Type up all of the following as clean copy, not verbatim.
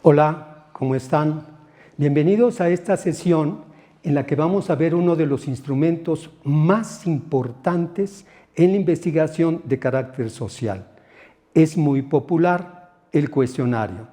Hola, ¿cómo están? Bienvenidos a esta sesión en la que vamos a ver uno de los instrumentos más importantes en la investigación de carácter social. Es muy popular el cuestionario.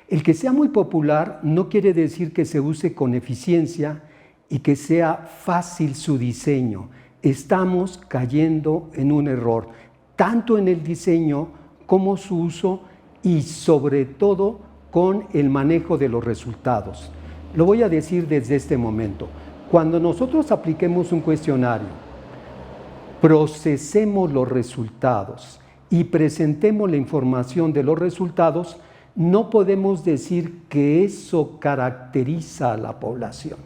El que sea muy popular no quiere decir que se use con eficiencia y que sea fácil su diseño. Estamos cayendo en un error, tanto en el diseño como su uso y sobre todo con el manejo de los resultados. Lo voy a decir desde este momento. Cuando nosotros apliquemos un cuestionario, procesemos los resultados y presentemos la información de los resultados, no podemos decir que eso caracteriza a la población.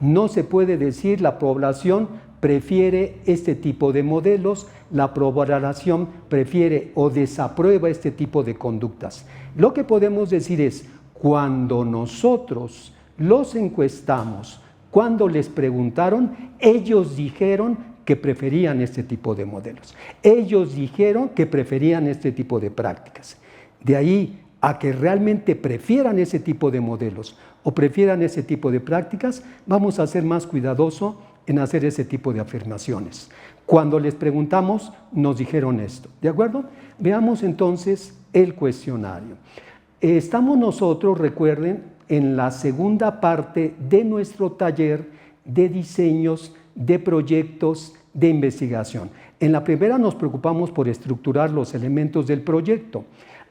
No se puede decir la población prefiere este tipo de modelos, la población prefiere o desaprueba este tipo de conductas. Lo que podemos decir es, cuando nosotros los encuestamos, cuando les preguntaron, ellos dijeron que preferían este tipo de modelos. Ellos dijeron que preferían este tipo de prácticas. De ahí a que realmente prefieran ese tipo de modelos o prefieran ese tipo de prácticas, vamos a ser más cuidadosos en hacer ese tipo de afirmaciones. Cuando les preguntamos, nos dijeron esto, ¿de acuerdo? Veamos entonces el cuestionario. Estamos nosotros, recuerden, en la segunda parte de nuestro taller de diseños, de proyectos, de investigación. En la primera nos preocupamos por estructurar los elementos del proyecto.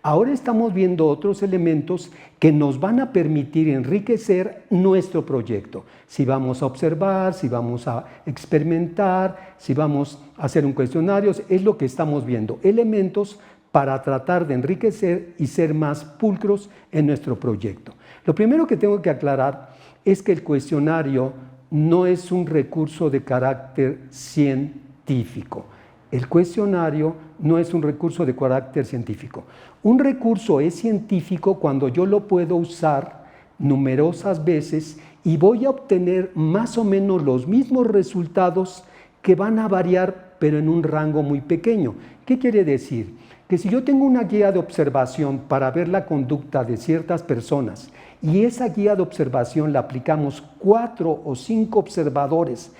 Ahora estamos viendo otros elementos que nos van a permitir enriquecer nuestro proyecto. Si vamos a observar, si vamos a experimentar, si vamos a hacer un cuestionario, es lo que estamos viendo. Elementos para tratar de enriquecer y ser más pulcros en nuestro proyecto. Lo primero que tengo que aclarar es que el cuestionario no es un recurso de carácter científico. El cuestionario no es un recurso de carácter científico. Un recurso es científico cuando yo lo puedo usar numerosas veces y voy a obtener más o menos los mismos resultados que van a variar, pero en un rango muy pequeño. ¿Qué quiere decir? Que si yo tengo una guía de observación para ver la conducta de ciertas personas y esa guía de observación la aplicamos 4 o 5 observadores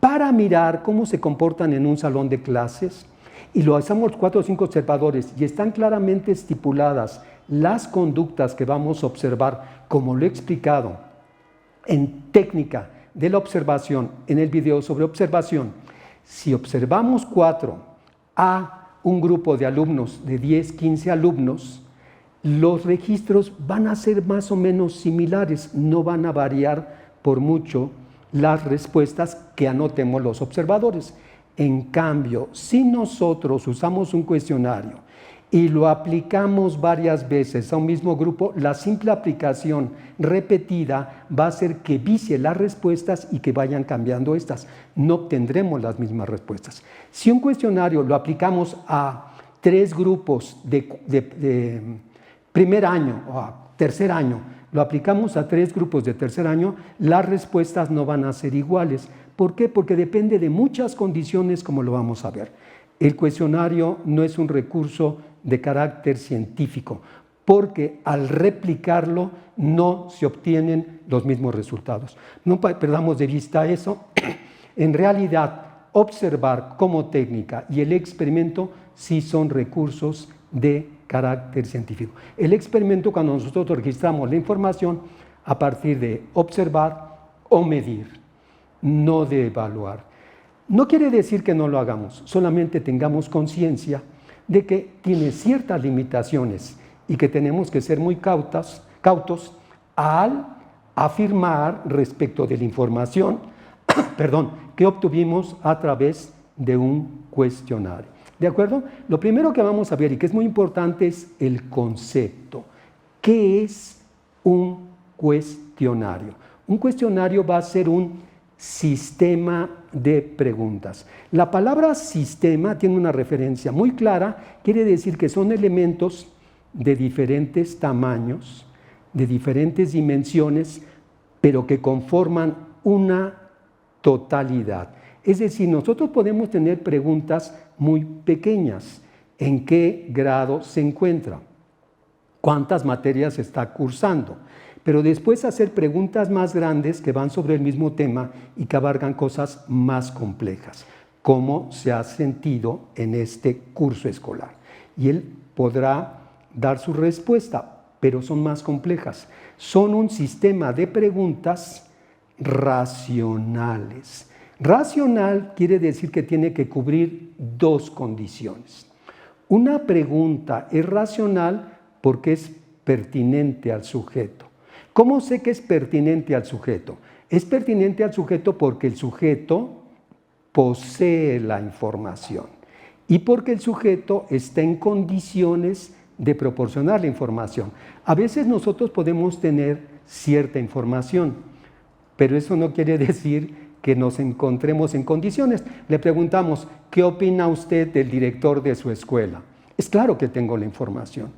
para mirar cómo se comportan en un salón de clases, y lo hacemos 4 o 5 observadores y están claramente estipuladas las conductas que vamos a observar, como lo he explicado en técnica de la observación, en el video sobre observación. Si observamos 4 a un grupo de alumnos de 10, 15 alumnos, los registros van a ser más o menos similares, no van a variar por mucho las respuestas que anotemos los observadores. En cambio, si nosotros usamos un cuestionario y lo aplicamos varias veces a un mismo grupo, la simple aplicación repetida va a hacer que vicie las respuestas y que vayan cambiando estas. No obtendremos las mismas respuestas. Si un cuestionario lo aplicamos a 3 grupos de primer año o a tercer año, lo aplicamos a 3 grupos de tercer año, las respuestas no van a ser iguales. ¿Por qué? Porque depende de muchas condiciones, como lo vamos a ver. El cuestionario no es un recurso de carácter científico, porque al replicarlo no se obtienen los mismos resultados. No perdamos de vista eso. En realidad, observar como técnica y el experimento sí son recursos de carácter científico. El experimento, cuando nosotros registramos la información a partir de observar o medir, no de evaluar. No quiere decir que no lo hagamos, solamente tengamos conciencia de que tiene ciertas limitaciones y que tenemos que ser muy cautos al afirmar respecto de la información que obtuvimos a través de un cuestionario. ¿De acuerdo? Lo primero que vamos a ver y que es muy importante es el concepto. ¿Qué es un cuestionario? Un cuestionario va a ser un sistema de preguntas. La palabra sistema tiene una referencia muy clara, quiere decir que son elementos de diferentes tamaños, de diferentes dimensiones, pero que conforman una totalidad. Es decir, nosotros podemos tener preguntas muy pequeñas. ¿En qué grado se encuentra? cuántas materias está cursando. Pero después hacer preguntas más grandes que van sobre el mismo tema y que abarcan cosas más complejas. ¿Cómo se ha sentido en este curso escolar? Y él podrá dar su respuesta, pero son más complejas. Son un sistema de preguntas racionales. Racional quiere decir que tiene que cubrir dos condiciones. Una pregunta es racional porque es pertinente al sujeto. ¿Cómo sé que es pertinente al sujeto? Es pertinente al sujeto porque el sujeto posee la información y porque el sujeto está en condiciones de proporcionar la información. A veces nosotros podemos tener cierta información, pero eso no quiere decir que nos encontremos en condiciones. Le preguntamos, ¿qué opina usted del director de su escuela? Es claro que tengo la información,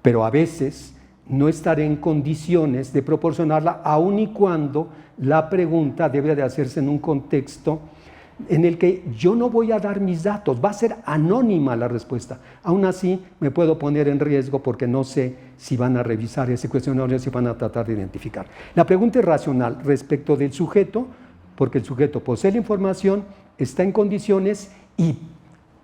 pero a veces no estaré en condiciones de proporcionarla, aun y cuando la pregunta debe de hacerse en un contexto en el que yo no voy a dar mis datos, va a ser anónima la respuesta. Aún así, me puedo poner en riesgo porque no sé si van a revisar ese cuestionario, si van a tratar de identificar. La pregunta es racional respecto del sujeto, porque el sujeto posee la información, está en condiciones y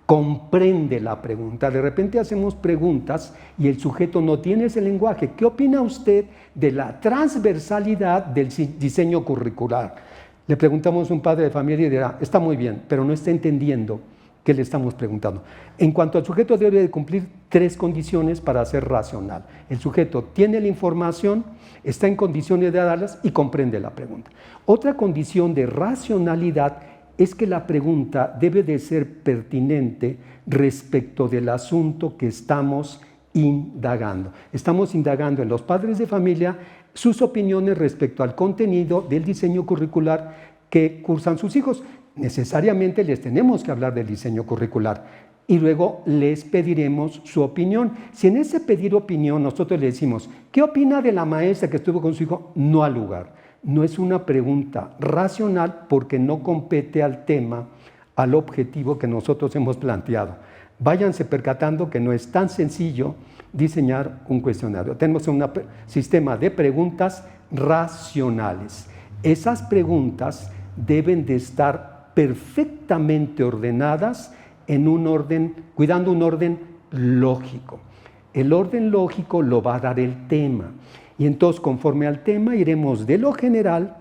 comprende la pregunta. De repente hacemos preguntas y el sujeto no tiene ese lenguaje. ¿Qué opina usted de la transversalidad del diseño curricular? Le preguntamos a un padre de familia y dirá, está muy bien, pero no está entendiendo qué le estamos preguntando. En cuanto al sujeto, debe de cumplir tres condiciones para ser racional. El sujeto tiene la información, está en condiciones de darlas y comprende la pregunta. Otra condición de racionalidad es que la pregunta debe de ser pertinente respecto del asunto que estamos indagando. Estamos indagando en los padres de familia sus opiniones respecto al contenido del diseño curricular que cursan sus hijos. Necesariamente les tenemos que hablar del diseño curricular y luego les pediremos su opinión. Si en ese pedir opinión nosotros le decimos, ¿qué opina de la maestra que estuvo con su hijo? No al lugar. No es una pregunta racional porque no compete al tema, al objetivo que nosotros hemos planteado. Váyanse percatando que no es tan sencillo diseñar un cuestionario. Tenemos un sistema de preguntas racionales. Esas preguntas deben de estar perfectamente ordenadas en un orden, cuidando un orden lógico. El orden lógico lo va a dar el tema. Y entonces, conforme al tema, iremos de lo general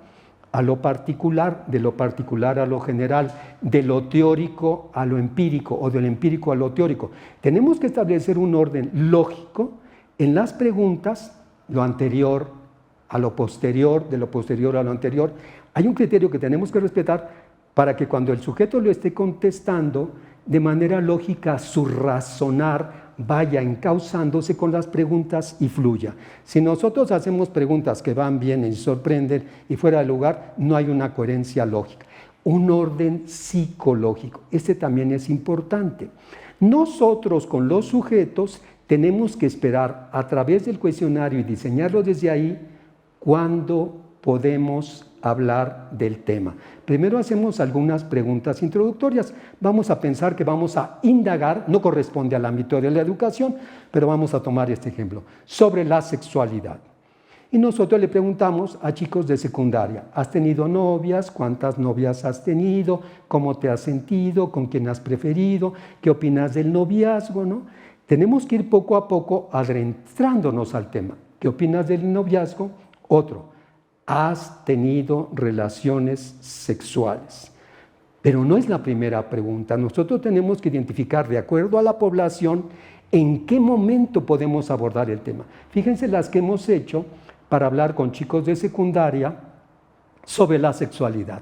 a lo particular, de lo particular a lo general, de lo teórico a lo empírico o del empírico a lo teórico. Tenemos que establecer un orden lógico en las preguntas, lo anterior a lo posterior, de lo posterior a lo anterior. Hay un criterio que tenemos que respetar para que cuando el sujeto lo esté contestando, de manera lógica su razonar vaya encauzándose con las preguntas y fluya. Si nosotros hacemos preguntas que van bien y sorprenden y fuera de lugar, no hay una coherencia lógica. Un orden psicológico, este también es importante. Nosotros con los sujetos tenemos que esperar a través del cuestionario y diseñarlo desde ahí cuando podemos hablar del tema. Primero hacemos algunas preguntas introductorias. Vamos a pensar que vamos a indagar, no corresponde al ámbito de la educación, pero vamos a tomar este ejemplo, sobre la sexualidad. Y nosotros le preguntamos a chicos de secundaria, ¿has tenido novias? ¿Cuántas novias has tenido? ¿Cómo te has sentido? ¿Con quién has preferido? ¿Qué opinas del noviazgo? ¿No? Tenemos que ir poco a poco adentrándonos al tema. ¿Qué opinas del noviazgo? Otro. ¿Has tenido relaciones sexuales? Pero no es la primera pregunta. Nosotros tenemos que identificar, de acuerdo a la población, en qué momento podemos abordar el tema. Fíjense las que hemos hecho para hablar con chicos de secundaria sobre la sexualidad.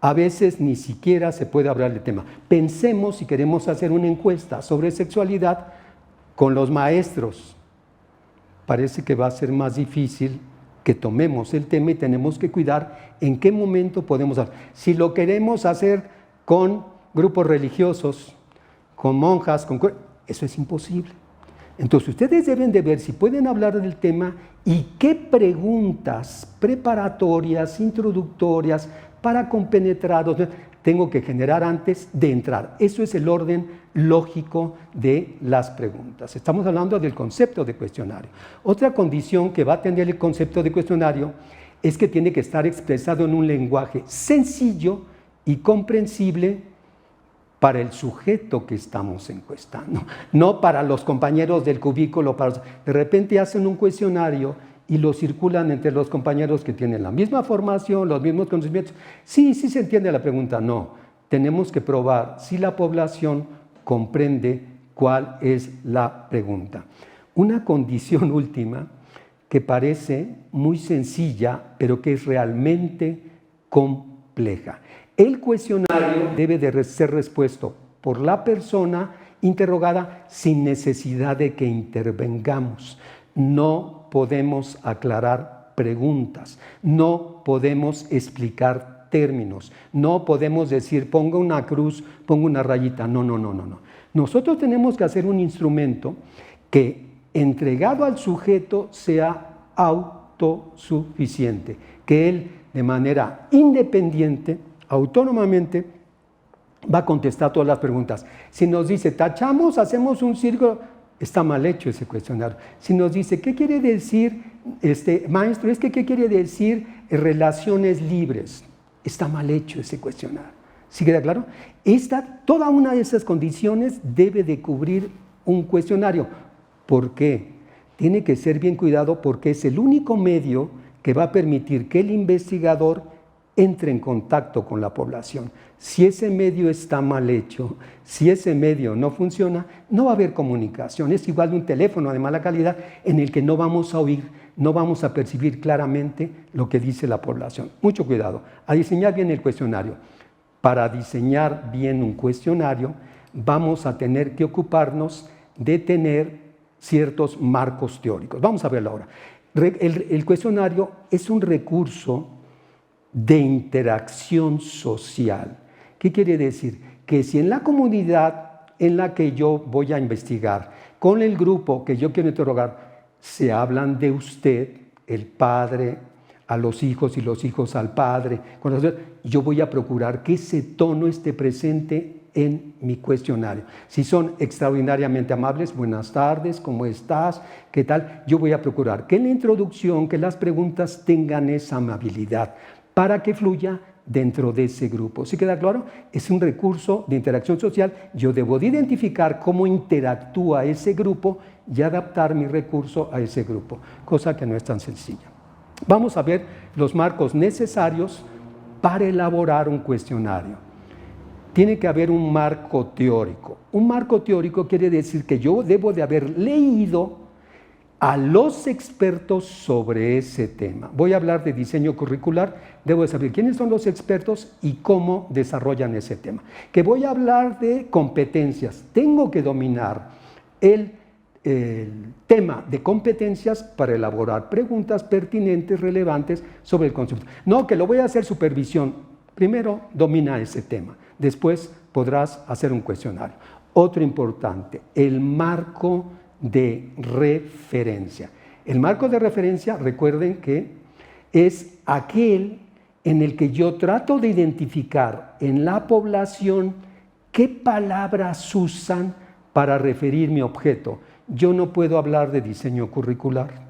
A veces ni siquiera se puede hablar del tema. Pensemos si queremos hacer una encuesta sobre sexualidad con los maestros. Parece que va a ser más difícil que tomemos el tema y tenemos que cuidar en qué momento podemos hablar. Si lo queremos hacer con grupos religiosos, con monjas, eso es imposible. Entonces ustedes deben de ver si pueden hablar del tema y qué preguntas preparatorias, introductorias, para compenetrados, tengo que generar antes de entrar. Eso es el orden lógico de las preguntas. Estamos hablando del concepto de cuestionario. Otra condición que va a tener el concepto de cuestionario es que tiene que estar expresado en un lenguaje sencillo y comprensible para el sujeto que estamos encuestando, no para los compañeros del cubículo. De repente hacen un cuestionario y lo circulan entre los compañeros que tienen la misma formación, los mismos conocimientos. Sí se entiende la pregunta. No, tenemos que probar si la población comprende cuál es la pregunta. Una condición última que parece muy sencilla, pero que es realmente compleja. El cuestionario debe de ser respuesto por la persona interrogada sin necesidad de que intervengamos. No podemos aclarar preguntas, no podemos explicar términos, no podemos decir ponga una cruz, ponga una rayita. No. Nosotros tenemos que hacer un instrumento que, entregado al sujeto, sea autosuficiente, que él de manera independiente, autónomamente, va a contestar todas las preguntas. Si nos dice tachamos, hacemos un círculo, está mal hecho ese cuestionario. Si nos dice ¿qué quiere decir, maestro? Es que ¿qué quiere decir relaciones libres? Está mal hecho ese cuestionario. ¿Sí queda claro? Toda una de esas condiciones debe de cubrir un cuestionario. ¿Por qué? Tiene que ser bien cuidado porque es el único medio que va a permitir que el investigador entre en contacto con la población. Si ese medio está mal hecho, si ese medio no funciona, no va a haber comunicación. Es igual de un teléfono de mala calidad en el que no vamos a oír, no vamos a percibir claramente lo que dice la población. Mucho cuidado, a diseñar bien el cuestionario. Para diseñar bien un cuestionario, vamos a tener que ocuparnos de tener ciertos marcos teóricos. Vamos a verlo ahora. El cuestionario es un recurso de interacción social. ¿Qué quiere decir? Que si en la comunidad en la que yo voy a investigar, con el grupo que yo quiero interrogar, se hablan de usted, el padre a los hijos y los hijos al padre, yo voy a procurar que ese tono esté presente en mi cuestionario. Si son extraordinariamente amables, buenas tardes, ¿cómo estás? ¿Qué tal? Yo voy a procurar que en la introducción, que las preguntas tengan esa amabilidad para que fluya dentro de ese grupo. ¿Sí queda claro? Es un recurso de interacción social. Yo debo de identificar cómo interactúa ese grupo y adaptar mi recurso a ese grupo, cosa que no es tan sencilla. Vamos a ver los marcos necesarios para elaborar un cuestionario. Tiene que haber un marco teórico. Un marco teórico quiere decir que yo debo de haber leído a los expertos sobre ese tema. Voy a hablar de diseño curricular, debo de saber quiénes son los expertos y cómo desarrollan ese tema. Que voy a hablar de competencias, tengo que dominar el tema de competencias para elaborar preguntas pertinentes, relevantes sobre el concepto. No, que lo voy a hacer supervisión. Primero domina ese tema, después podrás hacer un cuestionario. Otro importante, el marco de referencia. El marco de referencia, recuerden que es aquel en el que yo trato de identificar en la población qué palabras usan para referir mi objeto. Yo no puedo hablar de diseño curricular,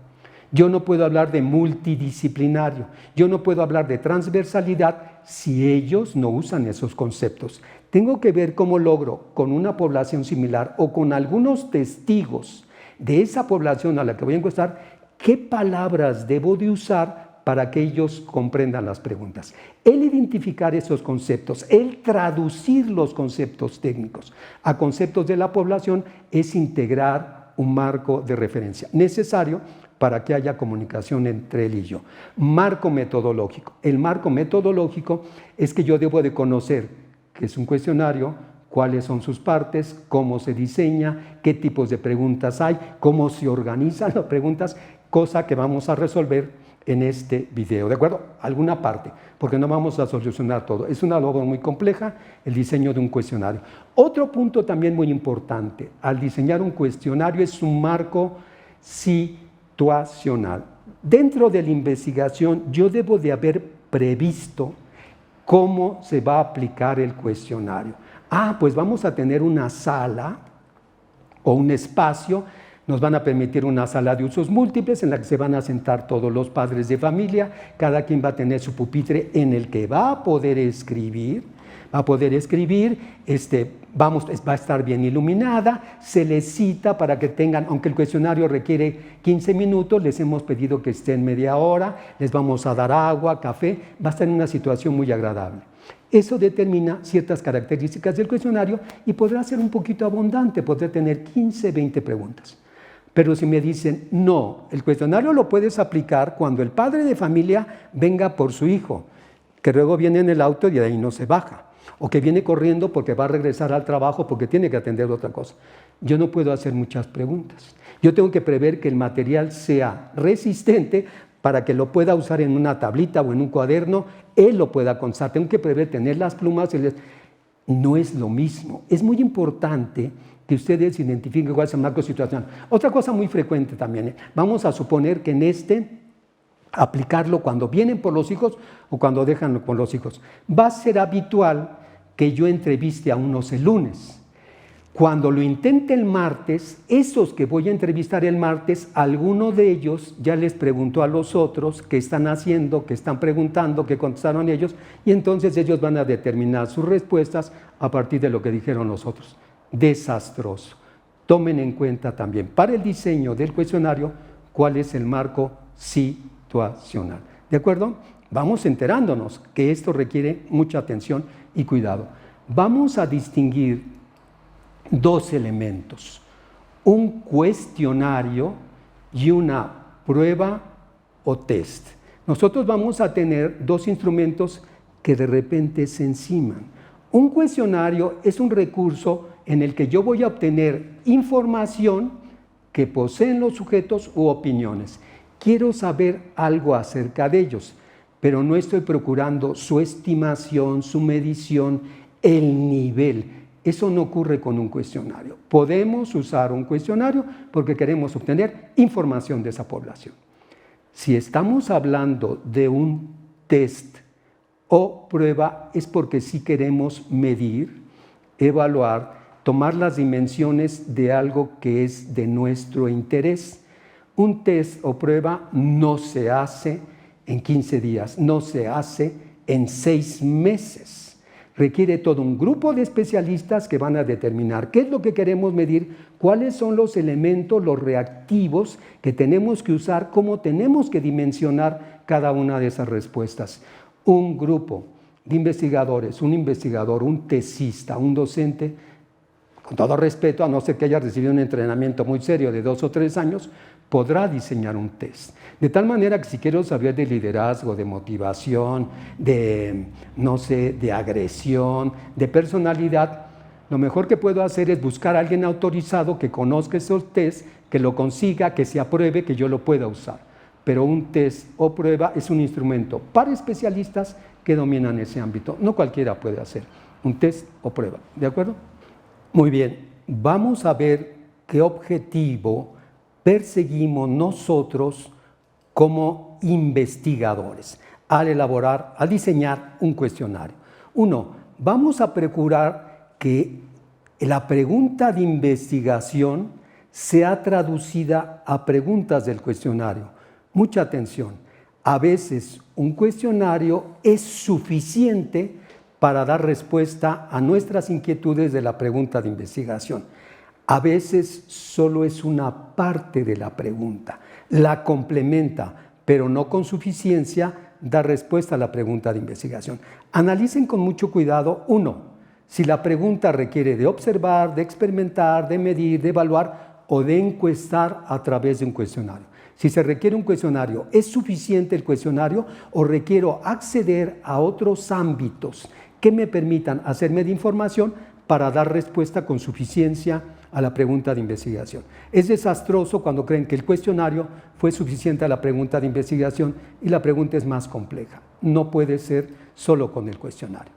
yo no puedo hablar de multidisciplinario, yo no puedo hablar de transversalidad si ellos no usan esos conceptos. Tengo que ver cómo logro con una población similar o con algunos testigos de esa población a la que voy a encuestar, qué palabras debo de usar para que ellos comprendan las preguntas. El identificar esos conceptos, el traducir los conceptos técnicos a conceptos de la población es integrar un marco de referencia necesario para que haya comunicación entre él y yo. Marco metodológico. El marco metodológico es que yo debo de conocer qué es un cuestionario, cuáles son sus partes, cómo se diseña, qué tipos de preguntas hay, cómo se organizan las preguntas, cosa que vamos a resolver en este video, ¿de acuerdo? Alguna parte, porque no vamos a solucionar todo. Es una labor muy compleja el diseño de un cuestionario. Otro punto también muy importante al diseñar un cuestionario es un marco situacional. Dentro de la investigación yo debo de haber previsto ¿Cómo se va a aplicar el cuestionario? Pues vamos a tener una sala o un espacio. Nos van a permitir una sala de usos múltiples en la que se van a sentar todos los padres de familia, cada quien va a tener su pupitre en el que va a poder escribir, va a estar bien iluminada, se les cita para que tengan, aunque el cuestionario requiere 15 minutos, les hemos pedido que estén media hora, les vamos a dar agua, café, va a estar en una situación muy agradable. Eso determina ciertas características del cuestionario y podrá ser un poquito abundante, podrá tener 15, 20 preguntas. Pero si me dicen, no, el cuestionario lo puedes aplicar cuando el padre de familia venga por su hijo, que luego viene en el auto y de ahí no se baja, o que viene corriendo porque va a regresar al trabajo porque tiene que atender otra cosa. Yo no puedo hacer muchas preguntas. Yo tengo que prever que el material sea resistente para que lo pueda usar en una tablita o en un cuaderno, él lo pueda constar. Tengo que prever tener las plumas. No es lo mismo. Es muy importante que ustedes identifiquen cuál es el marco situacional. Otra cosa muy frecuente también, vamos a suponer que aplicarlo cuando vienen por los hijos o cuando dejan con los hijos. Va a ser habitual que yo entreviste a unos el lunes. Cuando lo intente el martes, esos que voy a entrevistar el martes, alguno de ellos ya les preguntó a los otros qué están haciendo, qué están preguntando, qué contestaron ellos, y entonces ellos van a determinar sus respuestas a partir de lo que dijeron los otros. Desastroso. Tomen en cuenta también para el diseño del cuestionario cuál es el marco situacional. ¿De acuerdo? Vamos enterándonos que esto requiere mucha atención y cuidado. Vamos a distinguir dos elementos, un cuestionario y una prueba o test. Nosotros vamos a tener dos instrumentos que de repente se enciman. Un cuestionario es un recurso en el que yo voy a obtener información que poseen los sujetos u opiniones. Quiero saber algo acerca de ellos, pero no estoy procurando su estimación, su medición, el nivel. Eso no ocurre con un cuestionario. Podemos usar un cuestionario porque queremos obtener información de esa población. Si estamos hablando de un test o prueba, es porque sí queremos medir, evaluar, tomar las dimensiones de algo que es de nuestro interés. Un test o prueba no se hace en 15 días, no se hace en 6 meses. Requiere todo un grupo de especialistas que van a determinar qué es lo que queremos medir, cuáles son los elementos, los reactivos que tenemos que usar, cómo tenemos que dimensionar cada una de esas respuestas. Un grupo de investigadores, un investigador, un tesista, un docente, con todo respeto, a no ser que haya recibido un entrenamiento muy serio de 2 o 3 años, podrá diseñar un test. De tal manera que si quiero saber de liderazgo, de motivación, de agresión, de personalidad, lo mejor que puedo hacer es buscar a alguien autorizado que conozca esos tests, que lo consiga, que se apruebe, que yo lo pueda usar. Pero un test o prueba es un instrumento para especialistas que dominan ese ámbito. No cualquiera puede hacer un test o prueba. ¿De acuerdo? Muy bien. Vamos a ver qué objetivo perseguimos nosotros como investigadores al diseñar un cuestionario. 1. Vamos a procurar que la pregunta de investigación sea traducida a preguntas del cuestionario. Mucha atención. A veces un cuestionario es suficiente para dar respuesta a nuestras inquietudes de la pregunta de investigación. A veces solo es una parte de la pregunta, la complementa, pero no con suficiencia da respuesta a la pregunta de investigación. Analicen con mucho cuidado, 1, si la pregunta requiere de observar, de experimentar, de medir, de evaluar o de encuestar a través de un cuestionario. Si se requiere un cuestionario, ¿es suficiente el cuestionario o requiero acceder a otros ámbitos que me permitan hacerme de información para dar respuesta con suficiencia a la pregunta de investigación? Es desastroso cuando creen que el cuestionario fue suficiente a la pregunta de investigación y la pregunta es más compleja. No puede ser solo con el cuestionario.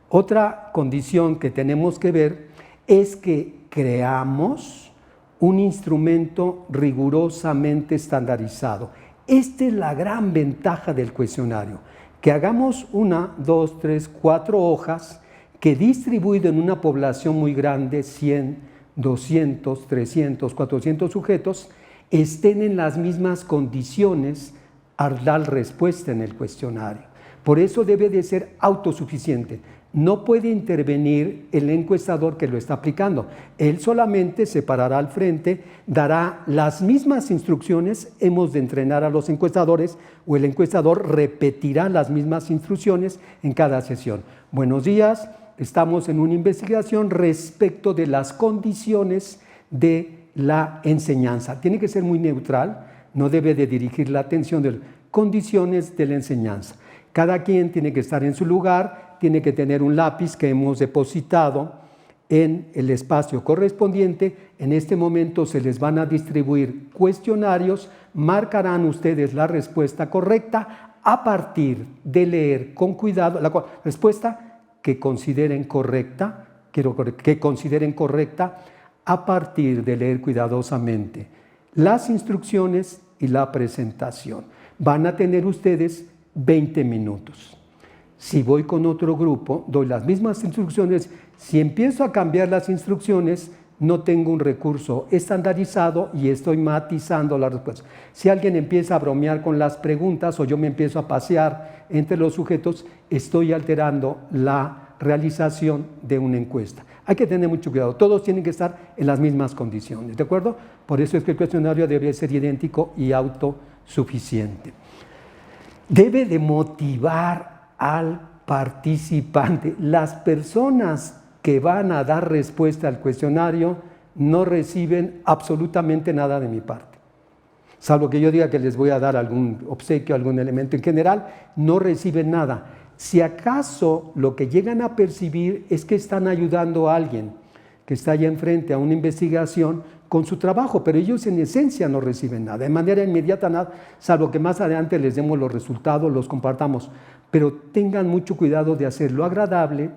Otra condición que tenemos que ver es que creamos un instrumento rigurosamente estandarizado. Esta es la gran ventaja del cuestionario, que hagamos 1, 2, 3, 4 hojas que distribuido en una población muy grande, 100, 200, 300, 400 sujetos, estén en las mismas condiciones al dar respuesta en el cuestionario. Por eso debe de ser autosuficiente. No puede intervenir el encuestador que lo está aplicando. Él solamente se parará al frente, dará las mismas instrucciones. Hemos de entrenar a los encuestadores o el encuestador repetirá las mismas instrucciones en cada sesión. Buenos días, estamos en una investigación respecto de las condiciones de la enseñanza. Tiene que ser muy neutral, no debe de dirigir la atención de las condiciones de la enseñanza. Cada quien tiene que estar en su lugar, tiene que tener un lápiz que hemos depositado en el espacio correspondiente. En este momento se les van a distribuir cuestionarios, marcarán ustedes la respuesta correcta a partir de leer con cuidado la respuesta que consideren correcta, a partir de leer cuidadosamente las instrucciones y la presentación. Van a tener ustedes 20 minutos. Si voy con otro grupo, doy las mismas instrucciones. Si empiezo a cambiar las instrucciones, no tengo un recurso estandarizado y estoy matizando la respuesta. Si alguien empieza a bromear con las preguntas o yo me empiezo a pasear entre los sujetos, estoy alterando la realización de una encuesta. Hay que tener mucho cuidado, todos tienen que estar en las mismas condiciones, ¿de acuerdo? Por eso es que el cuestionario debe ser idéntico y autosuficiente. Debe de motivar al participante. Las personas que van a dar respuesta al cuestionario no reciben absolutamente nada de mi parte. Salvo que yo diga que les voy a dar algún obsequio, algún elemento en general, no reciben nada. Si acaso lo que llegan a percibir es que están ayudando a alguien que está allá enfrente a una investigación con su trabajo, pero ellos en esencia no reciben nada, de manera inmediata nada, salvo que más adelante les demos los resultados, los compartamos, pero tengan mucho cuidado de hacerlo agradable,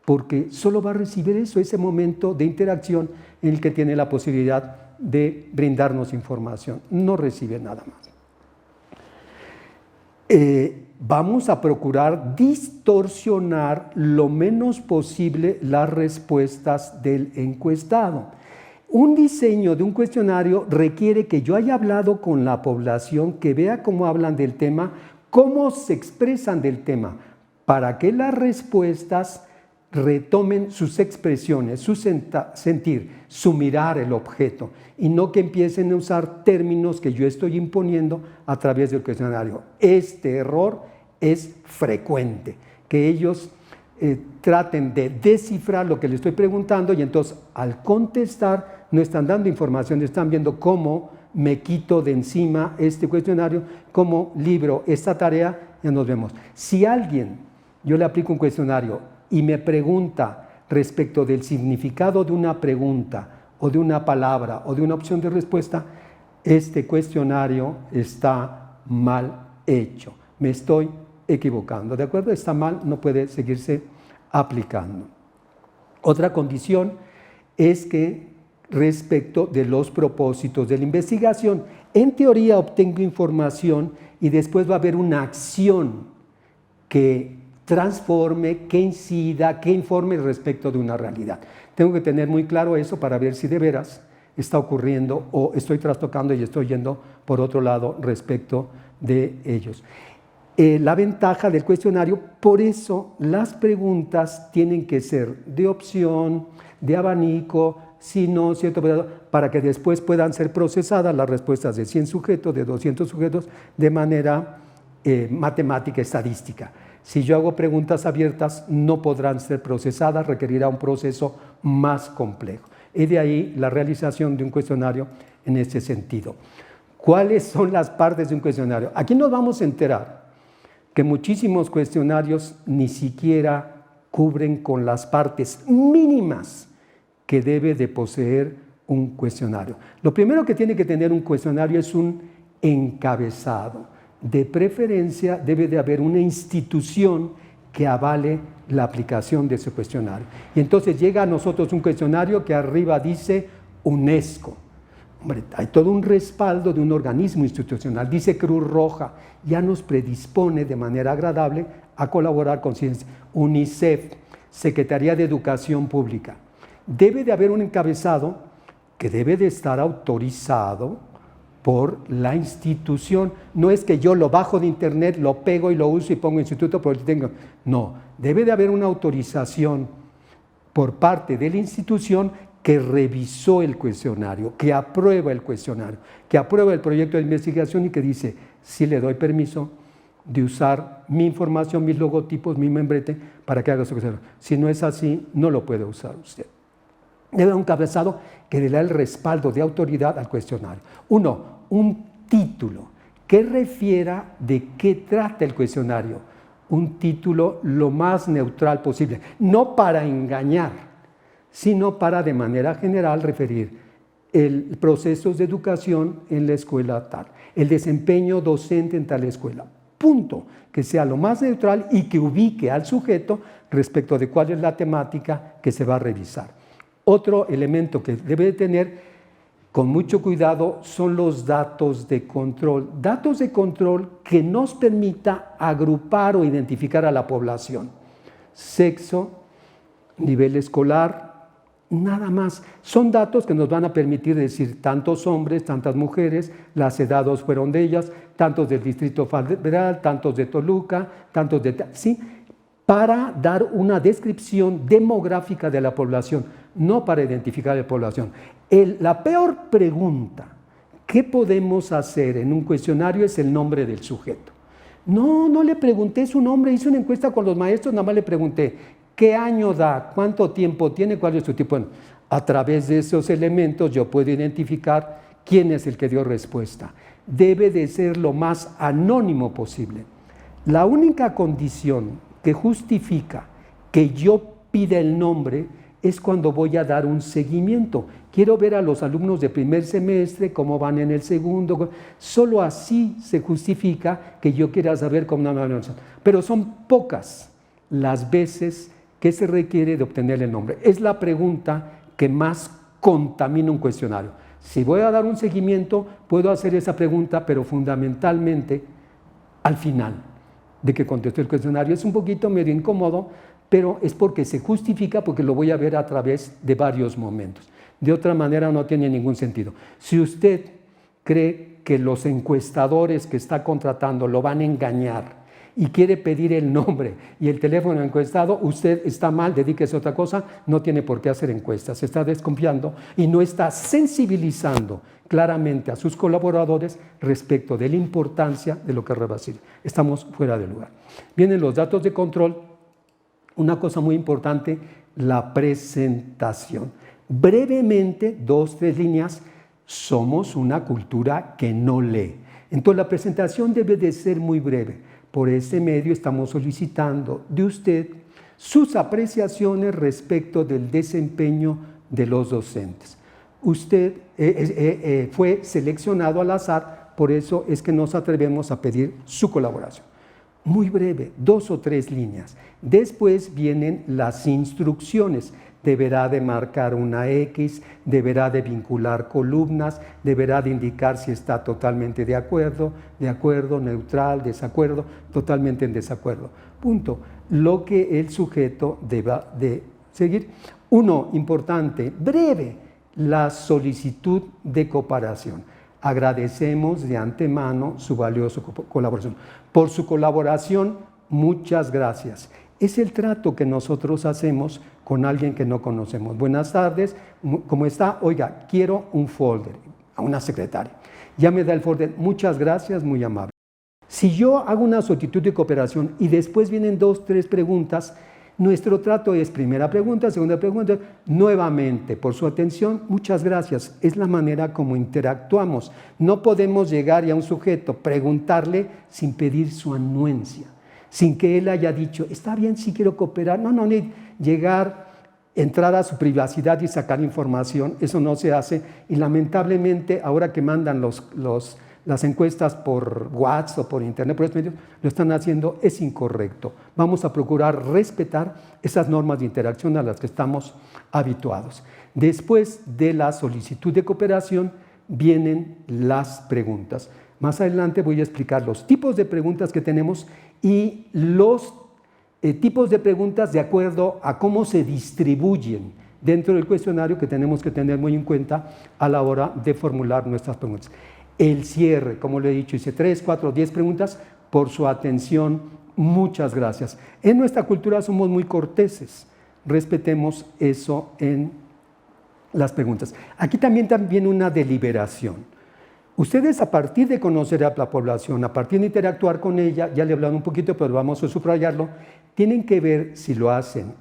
porque solo va a recibir eso, ese momento de interacción en el que tiene la posibilidad de brindarnos información, no recibe nada más. Vamos a procurar distorsionar lo menos posible las respuestas del encuestado. Un diseño de un cuestionario requiere que yo haya hablado con la población, que vea cómo hablan del tema, cómo se expresan del tema, para que las respuestas retomen sus expresiones, su sentir, su mirar el objeto, y no que empiecen a usar términos que yo estoy imponiendo a través del cuestionario. Este error es frecuente, que ellos traten de descifrar lo que les estoy preguntando y entonces al contestar no están dando información, están viendo cómo me quito de encima este cuestionario, cómo libro esta tarea, ya nos vemos. Si alguien, yo le aplico un cuestionario y me pregunta respecto del significado de una pregunta o de una palabra o de una opción de respuesta, este cuestionario está mal hecho, me estoy equivocando, ¿de acuerdo? Está mal, no puede seguirse aplicando. Otra condición es que respecto de los propósitos de la investigación, en teoría obtengo información y después va a haber una acción que transforme, que incida, que informe respecto de una realidad. Tengo que tener muy claro eso para ver si de veras está ocurriendo o estoy trastocando y estoy yendo por otro lado respecto de ellos. La ventaja del cuestionario, por eso las preguntas tienen que ser de opción, de abanico, si no, cierto, para que después puedan ser procesadas las respuestas de 100 sujetos, de 200 sujetos, de manera matemática, estadística. Si yo hago preguntas abiertas, no podrán ser procesadas, requerirá un proceso más complejo. Y de ahí la realización de un cuestionario en este sentido. ¿Cuáles son las partes de un cuestionario? Aquí nos vamos a enterar que muchísimos cuestionarios ni siquiera cubren con las partes mínimas que debe de poseer un cuestionario. Lo primero que tiene que tener un cuestionario es un encabezado. De preferencia debe de haber una institución que avale la aplicación de ese cuestionario. Y entonces llega a nosotros un cuestionario que arriba dice UNESCO. Hombre, hay todo un respaldo de un organismo institucional. Dice Cruz Roja, ya nos predispone de manera agradable a colaborar con ciencia. UNICEF, Secretaría de Educación Pública. Debe de haber un encabezado que debe de estar autorizado por la institución. No es que yo lo bajo de internet, lo pego y lo uso y pongo Instituto Politécnico. No, debe de haber una autorización por parte de la institución que revisó el cuestionario, que aprueba el cuestionario, que aprueba el proyecto de investigación y que dice, sí le doy permiso de usar mi información, mis logotipos, mi membrete para que haga su cuestionario. Si no es así, no lo puede usar usted. Debe haber un encabezado que le da el respaldo de autoridad al cuestionario. Uno, un título que refiera de qué trata el cuestionario. Un título lo más neutral posible, no para engañar, sino para de manera general referir el procesos de educación en la escuela tal, el desempeño docente en tal escuela, punto, que sea lo más neutral y que ubique al sujeto respecto de cuál es la temática que se va a revisar. Otro elemento que debe de tener con mucho cuidado son los datos de control que nos permita agrupar o identificar a la población. Sexo, nivel escolar, nada más. Son datos que nos van a permitir decir tantos hombres, tantas mujeres, las edades fueron de ellas, tantos del Distrito Federal, tantos de Toluca, tantos de... ¿sí? Para dar una descripción demográfica de la población, no para identificar a la población. La peor pregunta que podemos hacer en un cuestionario es el nombre del sujeto. No le pregunté su nombre, hice una encuesta con los maestros, nada más le pregunté qué año da, cuánto tiempo tiene, cuál es su tipo. Bueno, a través de esos elementos yo puedo identificar quién es el que dio respuesta. Debe de ser lo más anónimo posible. La única condición que justifica que yo pida el nombre es cuando voy a dar un seguimiento. Quiero ver a los alumnos de primer semestre, cómo van en el segundo. Solo así se justifica que yo quiera saber cómo van a avanzar. Pero son pocas las veces que se requiere de obtener el nombre. Es la pregunta que más contamina un cuestionario. Si voy a dar un seguimiento, puedo hacer esa pregunta, pero fundamentalmente al final de que contesté el cuestionario. Es un poquito medio incómodo, pero es porque se justifica, porque lo voy a ver a través de varios momentos. De otra manera no tiene ningún sentido. Si usted cree que los encuestadores que está contratando lo van a engañar y quiere pedir el nombre y el teléfono encuestado, usted está mal, dedíquese a otra cosa, no tiene por qué hacer encuestas, está desconfiando y no está sensibilizando claramente a sus colaboradores respecto de la importancia de lo que va a decir. Estamos fuera de lugar. Vienen los datos de control. Una cosa muy importante, la presentación. Brevemente, 2, 3 líneas, somos una cultura que no lee. Entonces la presentación debe de ser muy breve. Por este medio estamos solicitando de usted sus apreciaciones respecto del desempeño de los docentes. Usted fue seleccionado al azar, por eso es que nos atrevemos a pedir su colaboración. Muy breve, 2 o 3 líneas. Después vienen las instrucciones. Deberá de marcar una X, deberá de vincular columnas, deberá de indicar si está totalmente de acuerdo, neutral, desacuerdo, totalmente en desacuerdo. Punto. Lo que el sujeto deba de seguir. Uno, importante, breve, la solicitud de cooperación. Agradecemos de antemano su valiosa colaboración. Por su colaboración, muchas gracias. Es el trato que nosotros hacemos con alguien que no conocemos. Buenas tardes, ¿cómo está? Oiga, quiero un folder, a una secretaria. Ya me da el folder, muchas gracias, muy amable. Si yo hago una solicitud de cooperación y después vienen 2, 3 preguntas, nuestro trato es primera pregunta, segunda pregunta, nuevamente, por su atención, muchas gracias. Es la manera como interactuamos. No podemos llegar y a un sujeto preguntarle sin pedir su anuencia, sin que él haya dicho, está bien si quiero cooperar. No, ni llegar, entrar a su privacidad y sacar información, eso no se hace. Y lamentablemente, ahora que mandan las encuestas por WhatsApp o por internet, por estos medios, lo están haciendo, es incorrecto. Vamos a procurar respetar esas normas de interacción a las que estamos habituados. Después de la solicitud de cooperación, vienen las preguntas. Más adelante voy a explicar los tipos de preguntas que tenemos y los tipos de preguntas de acuerdo a cómo se distribuyen dentro del cuestionario, que tenemos que tener muy en cuenta a la hora de formular nuestras preguntas. El cierre, como le he dicho, hice 3, 4, 10 preguntas. Por su atención, muchas gracias. En nuestra cultura somos muy corteses, respetemos eso en las preguntas. Aquí también una deliberación. Ustedes, a partir de conocer a la población, a partir de interactuar con ella, ya le he hablado un poquito, pero vamos a subrayarlo, tienen que ver si lo hacen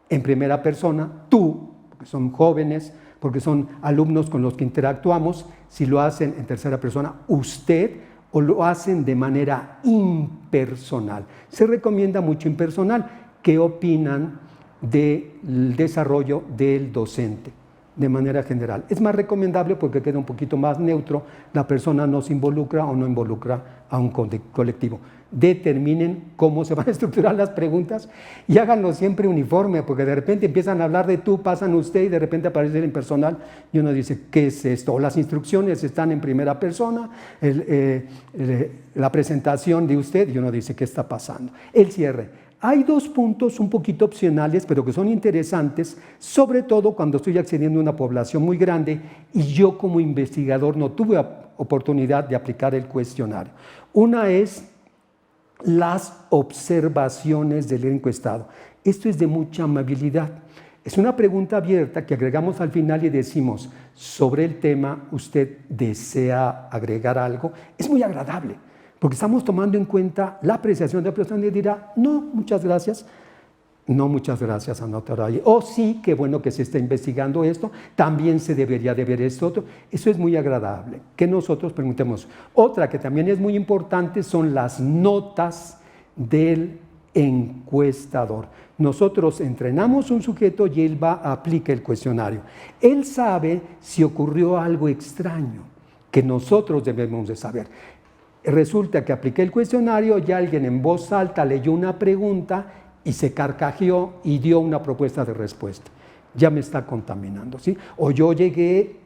en primera persona, tú, porque son jóvenes, porque son alumnos con los que interactuamos, si lo hacen en tercera persona, usted, o lo hacen de manera impersonal. Se recomienda mucho impersonal. ¿Qué opinan del desarrollo del docente? De manera general. Es más recomendable porque queda un poquito más neutro, la persona no se involucra o no involucra a un colectivo. Determinen cómo se van a estructurar las preguntas y háganlo siempre uniforme, porque de repente empiezan a hablar de tú, pasan usted y de repente aparece el impersonal y uno dice, ¿qué es esto? O las instrucciones están en primera persona, la presentación de usted y uno dice, ¿qué está pasando? El cierre. Hay 2 puntos un poquito opcionales, pero que son interesantes, sobre todo cuando estoy accediendo a una población muy grande y yo como investigador no tuve oportunidad de aplicar el cuestionario. Una es las observaciones del encuestado. Esto es de mucha amabilidad. Es una pregunta abierta que agregamos al final y decimos, sobre el tema, ¿usted desea agregar algo? Es muy agradable. Porque estamos tomando en cuenta la apreciación de la persona y dirá, no, muchas gracias. No, muchas gracias, anotará ahí. O sí, qué bueno que se está investigando esto, también se debería de ver esto otro. Eso es muy agradable, que nosotros preguntemos. Otra que también es muy importante son las notas del encuestador. Nosotros entrenamos un sujeto y él va a aplicar el cuestionario. Él sabe si ocurrió algo extraño, que nosotros debemos de saber. Resulta que apliqué el cuestionario y alguien en voz alta leyó una pregunta y se carcajeó y dio una propuesta de respuesta. Ya me está contaminando, ¿sí? O yo llegué,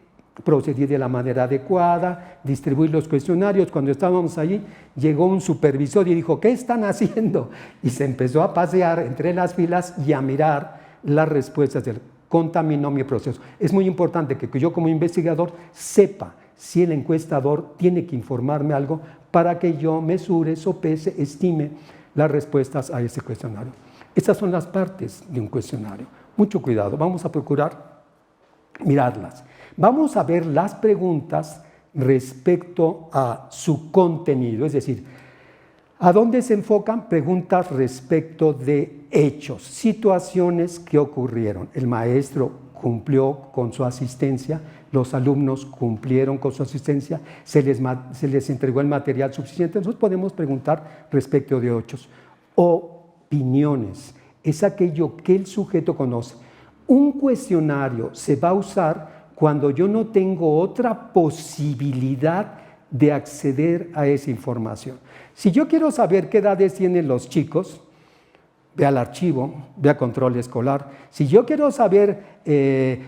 procedí de la manera adecuada, distribuí los cuestionarios. Cuando estábamos allí, llegó un supervisor y dijo, ¿qué están haciendo? Y se empezó a pasear entre las filas y a mirar las respuestas. Contaminó mi proceso. Es muy importante que yo como investigador sepa si el encuestador tiene que informarme algo para que yo mesure, sopese, estime las respuestas a ese cuestionario. Estas son las partes de un cuestionario. Mucho cuidado, vamos a procurar mirarlas. Vamos a ver las preguntas respecto a su contenido, es decir, ¿a dónde se enfocan? Preguntas respecto de hechos, situaciones que ocurrieron. El maestro cumplió con su asistencia, los alumnos cumplieron con su asistencia, se les entregó el material suficiente. Nosotros podemos preguntar respecto de hechos. Opiniones, es aquello que el sujeto conoce. Un cuestionario se va a usar cuando yo no tengo otra posibilidad de acceder a esa información. Si yo quiero saber qué edades tienen los chicos, ve al archivo, ve a control escolar. Si yo quiero saber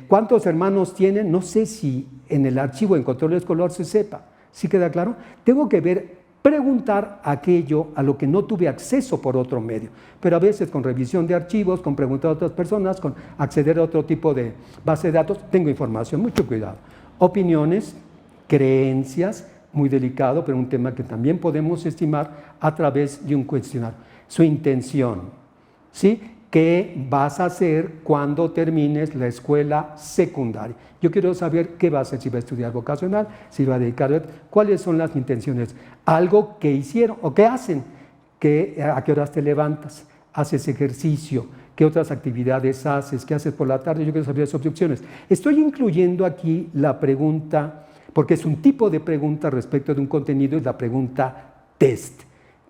cuántos hermanos tienen, no sé si en el archivo, en control escolar se sepa. ¿Sí queda claro? Tengo que preguntar aquello a lo que no tuve acceso por otro medio. Pero a veces con revisión de archivos, con preguntar a otras personas, con acceder a otro tipo de base de datos, tengo información. Mucho cuidado. Opiniones, creencias, muy delicado, pero un tema que también podemos estimar a través de un cuestionario. Su intención, ¿sí? ¿Qué vas a hacer cuando termines la escuela secundaria? Yo quiero saber qué va a hacer, si va a estudiar vocacional, si va a dedicar, cuáles son las intenciones. Algo que hicieron o que hacen, a qué horas te levantas, haces ejercicio, qué otras actividades haces, qué haces por la tarde. Yo quiero saber esas opciones. Estoy incluyendo aquí la pregunta, porque es un tipo de pregunta respecto de un contenido, es la pregunta test,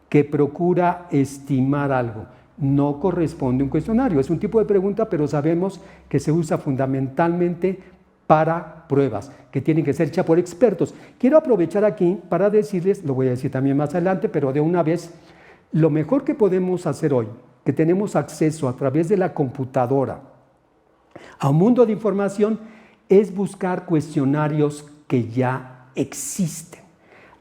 que procura estimar algo. No corresponde a un cuestionario, es un tipo de pregunta, pero sabemos que se usa fundamentalmente para pruebas, que tienen que ser hechas por expertos. Quiero aprovechar aquí para decirles, lo voy a decir también más adelante, pero de una vez, lo mejor que podemos hacer hoy, que tenemos acceso a través de la computadora a un mundo de información, es buscar cuestionarios que ya existen.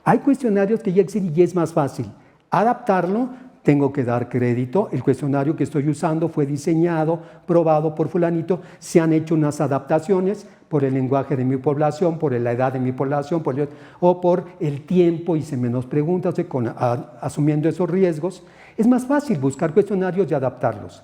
Hay cuestionarios que ya existen y es más fácil adaptarlo. Tengo que dar crédito, el cuestionario que estoy usando fue diseñado, probado por fulanito, se han hecho unas adaptaciones por el lenguaje de mi población, por la edad de mi población, o por el tiempo, hice menos preguntas, asumiendo esos riesgos. Es más fácil buscar cuestionarios y adaptarlos.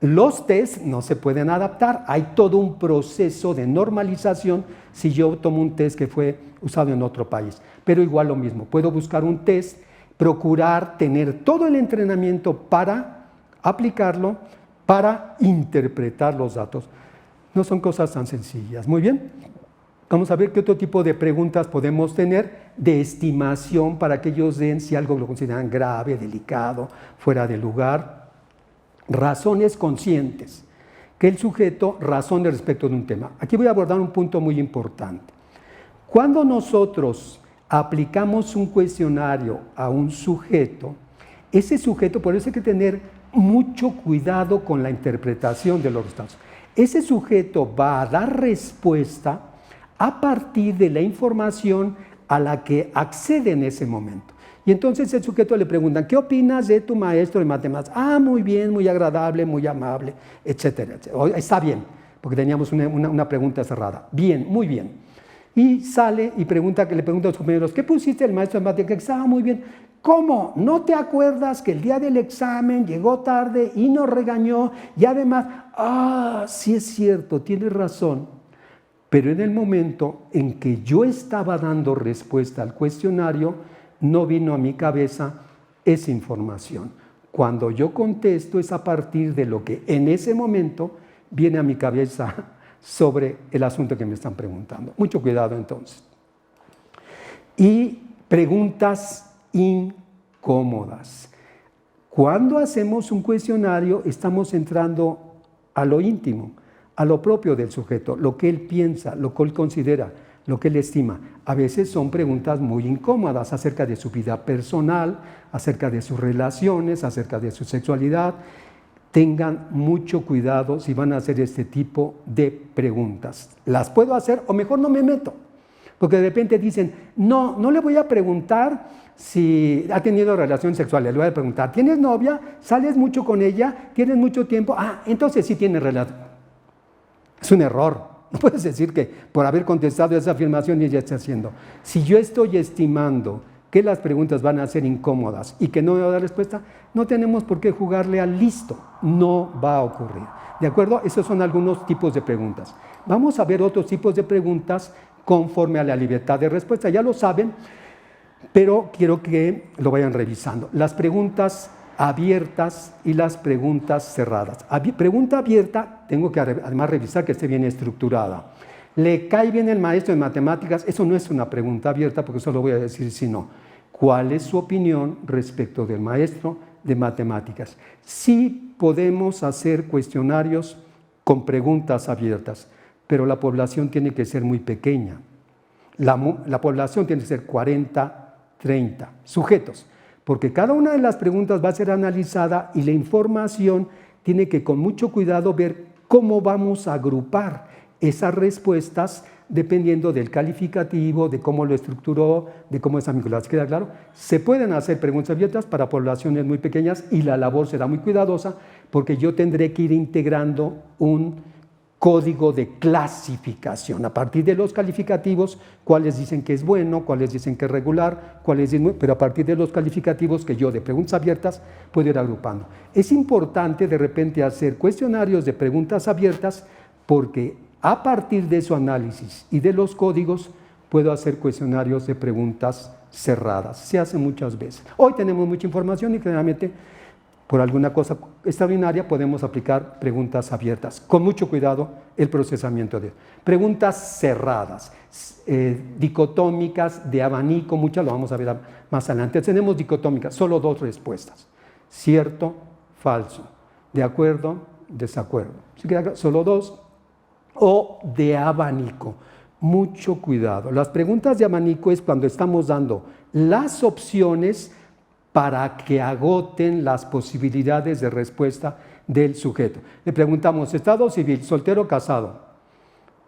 Los test no se pueden adaptar, hay todo un proceso de normalización si yo tomo un test que fue usado en otro país, pero igual lo mismo, puedo buscar un test, procurar tener todo el entrenamiento para aplicarlo, para interpretar los datos. No son cosas tan sencillas. Muy bien, vamos a ver qué otro tipo de preguntas podemos tener de estimación para que ellos den si algo lo consideran grave, delicado, fuera de lugar. Razones conscientes, que el sujeto razone respecto de un tema. Aquí voy a abordar un punto muy importante. Cuando nosotros aplicamos un cuestionario a un sujeto, ese sujeto, por eso hay que tener mucho cuidado con la interpretación de los resultados. Ese sujeto va a dar respuesta a partir de la información a la que accede en ese momento. Y entonces el sujeto le preguntan, ¿qué opinas de tu maestro de matemáticas? Ah, muy bien, muy agradable, muy amable, etcétera, etcétera. Está bien, porque teníamos una pregunta cerrada. Bien, muy bien. Y sale y le pregunta a los compañeros, ¿qué pusiste el maestro de matemáticas? Ah, muy bien. ¿Cómo? ¿No te acuerdas que el día del examen llegó tarde y nos regañó? Y además, sí es cierto, tienes razón. Pero en el momento en que yo estaba dando respuesta al cuestionario, no vino a mi cabeza esa información. Cuando yo contesto es a partir de lo que en ese momento viene a mi cabeza sobre el asunto que me están preguntando. Mucho cuidado entonces. Y preguntas incómodas. Cuando hacemos un cuestionario estamos entrando a lo íntimo, a lo propio del sujeto, lo que él piensa, lo que él considera, lo que él estima. A veces son preguntas muy incómodas acerca de su vida personal, acerca de sus relaciones, acerca de su sexualidad. Tengan mucho cuidado si van a hacer este tipo de preguntas. Las puedo hacer o mejor no me meto, porque de repente dicen, no le voy a preguntar si ha tenido relaciones sexuales, le voy a preguntar, ¿tienes novia? ¿Sales mucho con ella? ¿Tienes mucho tiempo? Entonces sí tienes relación. Es un error. No puedes decir que por haber contestado esa afirmación ella está haciendo. Si yo estoy estimando que las preguntas van a ser incómodas y que no me va a dar respuesta, no tenemos por qué jugarle al listo, no va a ocurrir. ¿De acuerdo? Esos son algunos tipos de preguntas. Vamos a ver otros tipos de preguntas conforme a la libertad de respuesta. Ya lo saben, pero quiero que lo vayan revisando. Las preguntas abiertas y las preguntas cerradas. Pregunta abierta, tengo que además revisar que esté bien estructurada. ¿Le cae bien el maestro de matemáticas? Eso no es una pregunta abierta porque solo voy a decir si no. ¿Cuál es su opinión respecto del maestro de matemáticas? Sí podemos hacer cuestionarios con preguntas abiertas, pero la población tiene que ser muy pequeña. La población tiene que ser 40, 30 sujetos, porque cada una de las preguntas va a ser analizada y la información tiene que con mucho cuidado ver cómo vamos a agrupar esas respuestas dependiendo del calificativo, de cómo lo estructuró, de cómo es vinculado. ¿Queda claro? Se pueden hacer preguntas abiertas para poblaciones muy pequeñas y la labor será muy cuidadosa porque yo tendré que ir integrando un código de clasificación. A partir de los calificativos, cuáles dicen que es bueno, cuáles dicen que es regular, cuáles dicen, pero a partir de los calificativos que yo de preguntas abiertas puedo ir agrupando. Es importante de repente hacer cuestionarios de preguntas abiertas porque a partir de su análisis y de los códigos puedo hacer cuestionarios de preguntas cerradas. Se hace muchas veces. Hoy tenemos mucha información y generalmente por alguna cosa extraordinaria podemos aplicar preguntas abiertas. Con mucho cuidado el procesamiento de preguntas cerradas, dicotómicas, de abanico, muchas lo vamos a ver más adelante. Tenemos dicotómicas, solo dos respuestas, cierto, falso, de acuerdo, desacuerdo. Solo dos. O de abanico. Mucho cuidado. Las preguntas de abanico es cuando estamos dando las opciones para que agoten las posibilidades de respuesta del sujeto. Le preguntamos, estado civil, soltero o casado.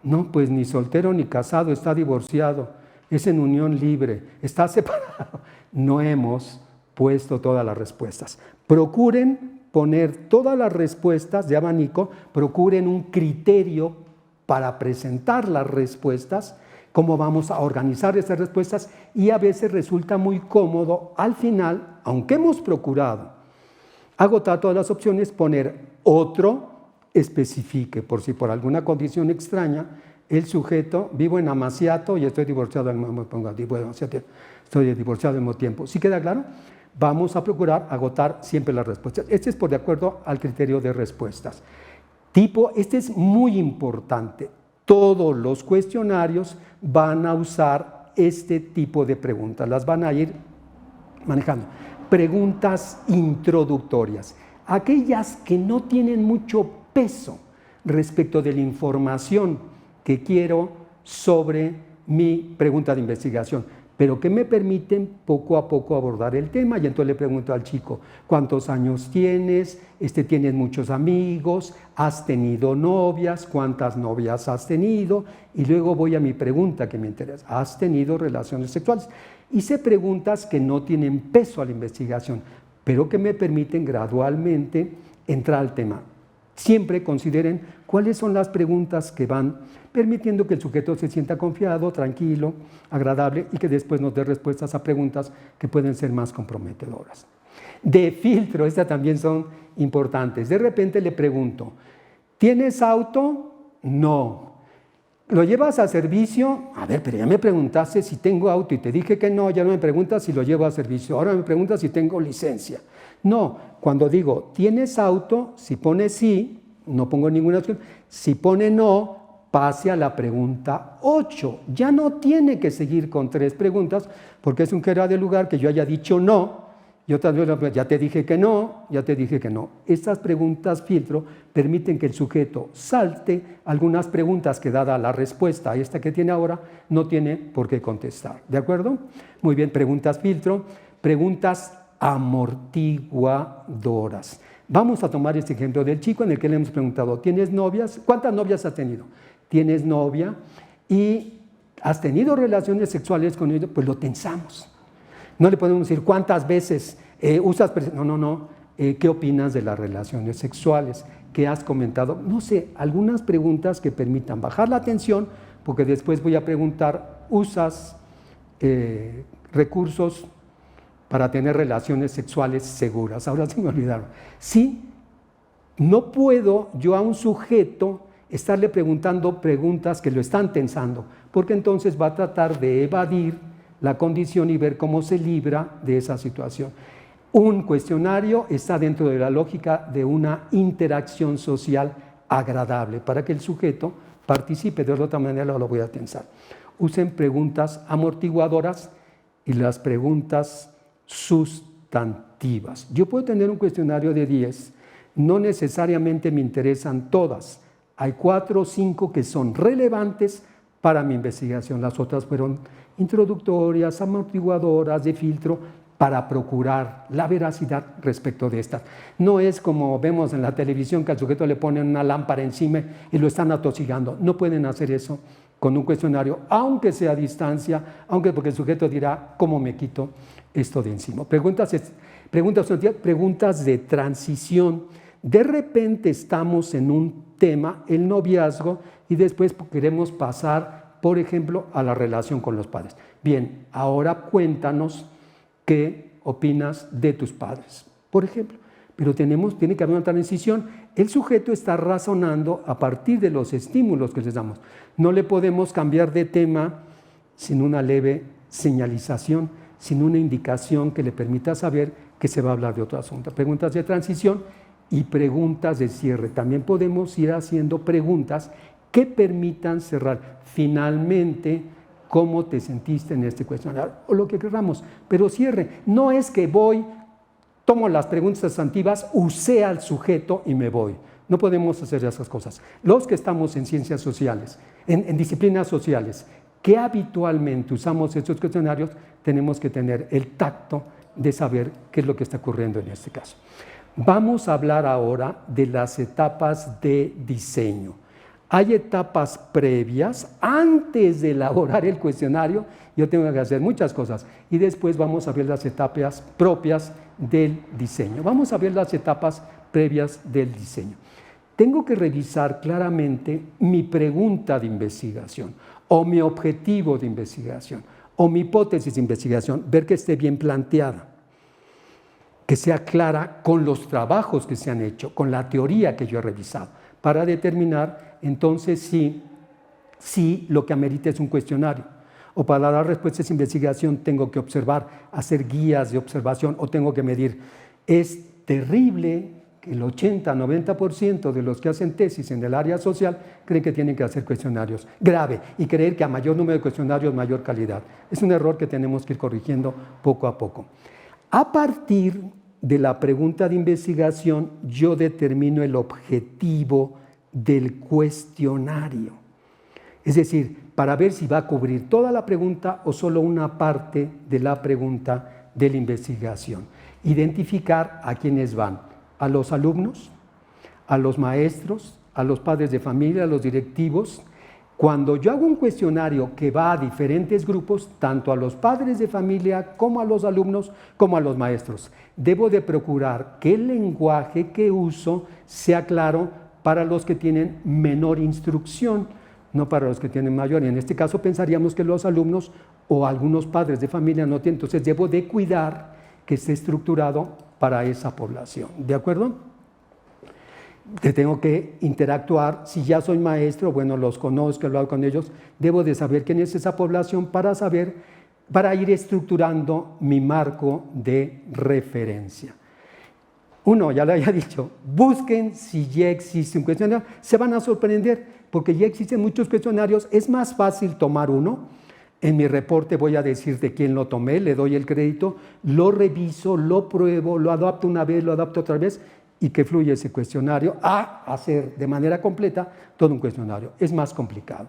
No, pues ni soltero ni casado, está divorciado, es en unión libre, está separado. No hemos puesto todas las respuestas. Procuren poner todas las respuestas de abanico, procuren un criterio para presentar las respuestas, cómo vamos a organizar esas respuestas, y a veces resulta muy cómodo al final, aunque hemos procurado agotar todas las opciones, poner otro especifique, por si por alguna condición extraña el sujeto, vivo en Amaciato y estoy divorciado al mismo tiempo. ¿Sí queda claro? Vamos a procurar agotar siempre las respuestas. Este es por de acuerdo al criterio de respuestas. Este es muy importante. Todos los cuestionarios van a usar este tipo de preguntas, las van a ir manejando. Preguntas introductorias, aquellas que no tienen mucho peso respecto de la información que quiero sobre mi pregunta de investigación, pero que me permiten poco a poco abordar el tema. Y entonces le pregunto al chico, ¿cuántos años tienes? ¿Tienes muchos amigos? ¿Has tenido novias? ¿Cuántas novias has tenido? Y luego voy a mi pregunta que me interesa, ¿has tenido relaciones sexuales? Hice preguntas que no tienen peso a la investigación, pero que me permiten gradualmente entrar al tema. Siempre consideren cuáles son las preguntas que van permitiendo que el sujeto se sienta confiado, tranquilo, agradable, y que después nos dé respuestas a preguntas que pueden ser más comprometedoras. De filtro, estas también son importantes. De repente le pregunto, ¿tienes auto? No. ¿Lo llevas a servicio? A ver, pero ya me preguntaste si tengo auto y te dije que no, ya no me preguntas si lo llevo a servicio, ahora me preguntas si tengo licencia. No, cuando digo, ¿tienes auto? Si pone sí, no pongo ninguna opción. Si pone no, pase a la pregunta 8. Ya no tiene que seguir con 3 preguntas, porque es un fuera de lugar que yo haya dicho no, y otra vez ya te dije que no, ya te dije que no. Estas preguntas filtro permiten que el sujeto salte algunas preguntas que, dada la respuesta a esta que tiene ahora, no tiene por qué contestar. ¿De acuerdo? Muy bien, preguntas filtro, preguntas amortiguadoras. Vamos a tomar este ejemplo del chico en el que le hemos preguntado, ¿tienes novias? ¿Cuántas novias has tenido? ¿Tienes novia? ¿Y has tenido relaciones sexuales con ella? Pues lo tensamos. No le podemos decir cuántas veces usas... No. ¿Qué opinas de las relaciones sexuales? ¿Qué has comentado? No sé, algunas preguntas que permitan bajar la tensión, porque después voy a preguntar, ¿usas recursos para tener relaciones sexuales seguras? Ahora se me olvidaron. Sí, no puedo yo a un sujeto estarle preguntando preguntas que lo están tensando, porque entonces va a tratar de evadir la condición y ver cómo se libra de esa situación. Un cuestionario está dentro de la lógica de una interacción social agradable para que el sujeto participe, de otra manera lo voy a tensar. Usen preguntas amortiguadoras y las preguntas sustantivas. Yo puedo tener un cuestionario de 10, no necesariamente me interesan todas. Hay 4 o 5 que son relevantes para mi investigación. Las otras fueron introductorias, amortiguadoras, de filtro, para procurar la veracidad respecto de estas. No es como vemos en la televisión que al sujeto le ponen una lámpara encima y lo están atosigando. No pueden hacer eso con un cuestionario, aunque sea a distancia, porque el sujeto dirá, ¿cómo me quito esto de encima? Preguntas de transición. De repente estamos en un tema, el noviazgo, y después queremos pasar, por ejemplo, a la relación con los padres. Bien, ahora cuéntanos qué opinas de tus padres, por ejemplo. Pero tiene que haber una transición. El sujeto está razonando a partir de los estímulos que les damos. No le podemos cambiar de tema sin una leve señalización, sin una indicación que le permita saber que se va a hablar de otro asunto. Preguntas de transición y preguntas de cierre. También podemos ir haciendo preguntas que permitan cerrar. Finalmente, ¿cómo te sentiste en este cuestionario? O lo que queramos, pero cierre. No es que tomo las preguntas sustantivas, usé al sujeto y me voy. No podemos hacer esas cosas. Los que estamos en ciencias sociales, en disciplinas sociales, que habitualmente usamos estos cuestionarios, tenemos que tener el tacto de saber qué es lo que está ocurriendo en este caso. Vamos a hablar ahora de las etapas de diseño. Hay etapas previas antes de elaborar el cuestionario. Yo tengo que hacer muchas cosas y después vamos a ver las etapas propias del diseño. Vamos a ver las etapas previas del diseño. Tengo que revisar claramente mi pregunta de investigación o mi objetivo de investigación o mi hipótesis de investigación, ver que esté bien planteada, que sea clara con los trabajos que se han hecho, con la teoría que yo he revisado, para determinar entonces si lo que amerita es un cuestionario. O para dar respuestas de investigación tengo que observar, hacer guías de observación o tengo que medir. Es terrible que el 80-90% de los que hacen tesis en el área social creen que tienen que hacer cuestionarios. Grave. Y creer que a mayor número de cuestionarios, mayor calidad. Es un error que tenemos que ir corrigiendo poco a poco. A partir de la pregunta de investigación, yo determino el objetivo del cuestionario. Es decir, para ver si va a cubrir toda la pregunta o solo una parte de la pregunta de la investigación. Identificar a quiénes van, a los alumnos, a los maestros, a los padres de familia, a los directivos. Cuando yo hago un cuestionario que va a diferentes grupos, tanto a los padres de familia como a los alumnos, como a los maestros, debo de procurar que el lenguaje que uso sea claro para los que tienen menor instrucción, no para los que tienen mayor. Y en este caso pensaríamos que los alumnos o algunos padres de familia no tienen. Entonces debo de cuidar que esté estructurado para esa población. ¿De acuerdo? Tengo que interactuar. Si ya soy maestro, bueno, los conozco, he hablado con ellos, debo de saber quién es esa población para ir estructurando mi marco de referencia. Uno, ya lo había dicho, busquen si ya existe un cuestionario, se van a sorprender porque ya existen muchos cuestionarios, es más fácil tomar uno. En mi reporte voy a decir de quién lo tomé, le doy el crédito, lo reviso, lo pruebo, lo adapto una vez, lo adapto otra vez y que fluya ese cuestionario a hacer de manera completa todo un cuestionario. Es más complicado.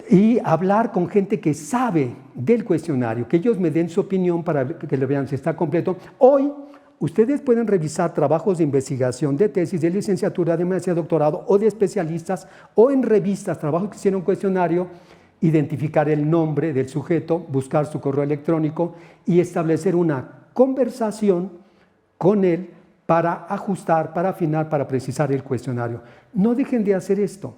Y hablar con gente que sabe del cuestionario, que ellos me den su opinión para que le vean si está completo. Hoy ustedes pueden revisar trabajos de investigación, de tesis, de licenciatura, de maestría, de doctorado o de especialistas o en revistas, trabajos que hicieron cuestionario, identificar el nombre del sujeto, buscar su correo electrónico y establecer una conversación con él para ajustar, para afinar, para precisar el cuestionario. No dejen de hacer esto,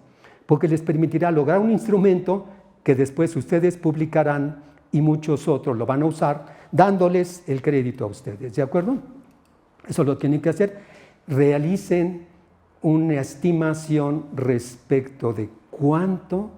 porque les permitirá lograr un instrumento que después ustedes publicarán y muchos otros lo van a usar, dándoles el crédito a ustedes. ¿De acuerdo? Eso lo tienen que hacer. Realicen una estimación respecto de cuánto